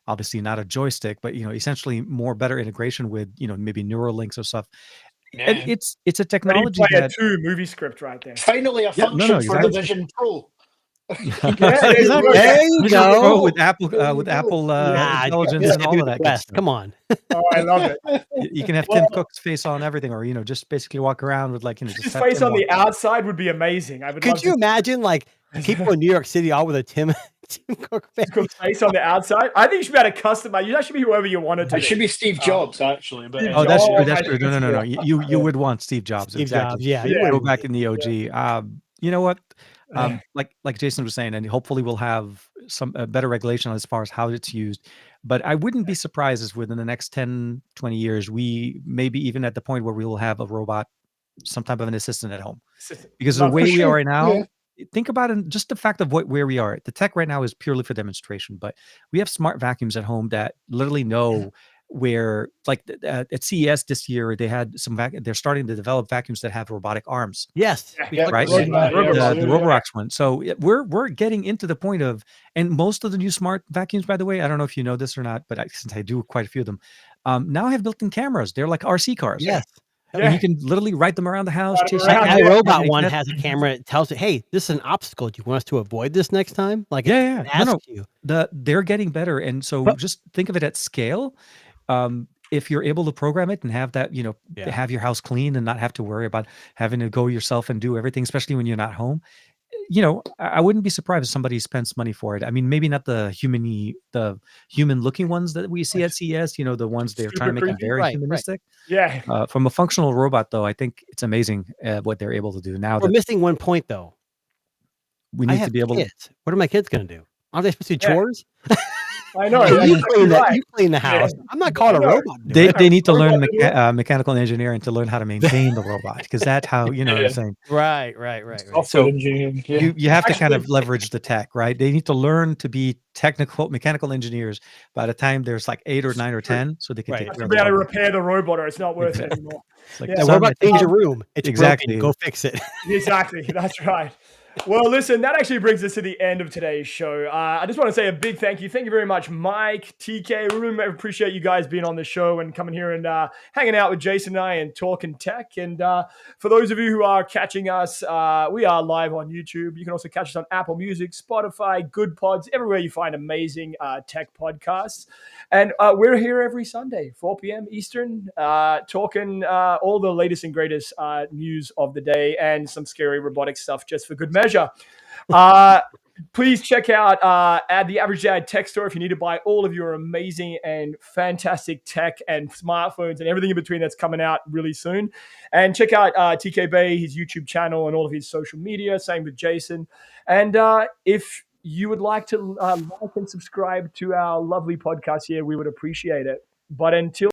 obviously not a joystick, but essentially more better integration with maybe neural links or stuff. And Yeah. it's a Ready technology Player that 2 movie script right there. Finally, a Yeah, no, function for exactly. the Vision Pro. there you go. There you Vision Pro go. with Apple intelligence and all of that. Good West, stuff. come on. Oh, I love it. You can have Tim Cook's face on everything, or just basically walk around with just His have face Tim on the walk- outside would be amazing. I would Could love you to imagine people in New York City all with a Tim Cook face? see Cook's face on the outside. I think you should be able to customize. That should be whoever you want it to It should be Steve Jobs, actually. But Steve Oh, that's Oh, that's I true. No. see. You would want Steve Jobs. Steve Exactly. Jobs, yeah. Yeah. Go back in the OG. You know what? Like Jason was saying, and hopefully we'll have some better regulation as far as how it's used. But I wouldn't be surprised if within the next 10, 20 years, we maybe even at the point where we will have a robot, some type of an assistant at home. Because the Well, way for we sure. are right now, think about it, just the fact of where we are. The tech right now is purely for demonstration, but we have smart vacuums at home that literally know where, at CES this year, they had some they're starting to develop vacuums that have robotic arms. Yes. Yeah, Right, Roborock, the Roborox one. So we're getting into the point of, and most of the new smart vacuums, by the way, I don't know if you know this or not, but since I do quite a few of them, now have built-in cameras. They're like RC cars. Yes. And you can literally ride them around the house. Ride them chase around, them. That yeah. robot one has a camera that tells it, hey, this is an obstacle. Do you want us to avoid this next time? Like, Yeah. it asks you. They're getting better, and so just think of it at scale. If you're able to program it and have that, have your house clean and not have to worry about having to go yourself and do everything, especially when you're not home, I wouldn't be surprised if somebody spends money for it. I mean, maybe not the human looking ones that we see at CES, the ones they're trying to make it creepy. very Right. humanistic. Yeah. From a functional robot, though, I think it's amazing what they're able to do now. We're That missing one point, though. we I need have to be able to. kids. What are my kids going to do? Aren't they supposed to do Yeah. chores? I know. You that's clean that. right. You clean the house. I'm not calling a know. robot. to do it. They need to learn Robot do it. mechanical engineering to learn how to maintain the robot, because that's how what I'm saying. Right. Software So engineering. Yeah. You have to kind Actually- of leverage the tech, right? They need to learn to be mechanical engineers by the time there's like 8 or 9 or 10, so they can Right. take Have care to of be able to the robot. repair the robot, or it's not worth it anymore. It's like, Yeah. The son, robot I think cleans your room. It's Exactly. broken. Go fix it. Exactly. That's right. Well, listen, that actually brings us to the end of today's show. I just want to say a big thank you. Thank you very much, Mike, TK. We really appreciate you guys being on the show and coming here and hanging out with Jason and I and talking tech. And for those of you who are catching us, we are live on YouTube. You can also catch us on Apple Music, Spotify, Good Pods, everywhere you find amazing tech podcasts. And we're here every Sunday, 4 p.m. Eastern, talking all the latest and greatest news of the day and some scary robotic stuff just for good measure. Please check out at the Average Dad Tech Store if you need to buy all of your amazing and fantastic tech and smartphones and everything in between that's coming out really soon. And check out TKBay, his YouTube channel, and all of his social media. Same with Jason. And if you would like to like and subscribe to our lovely podcast here, we would appreciate it. But until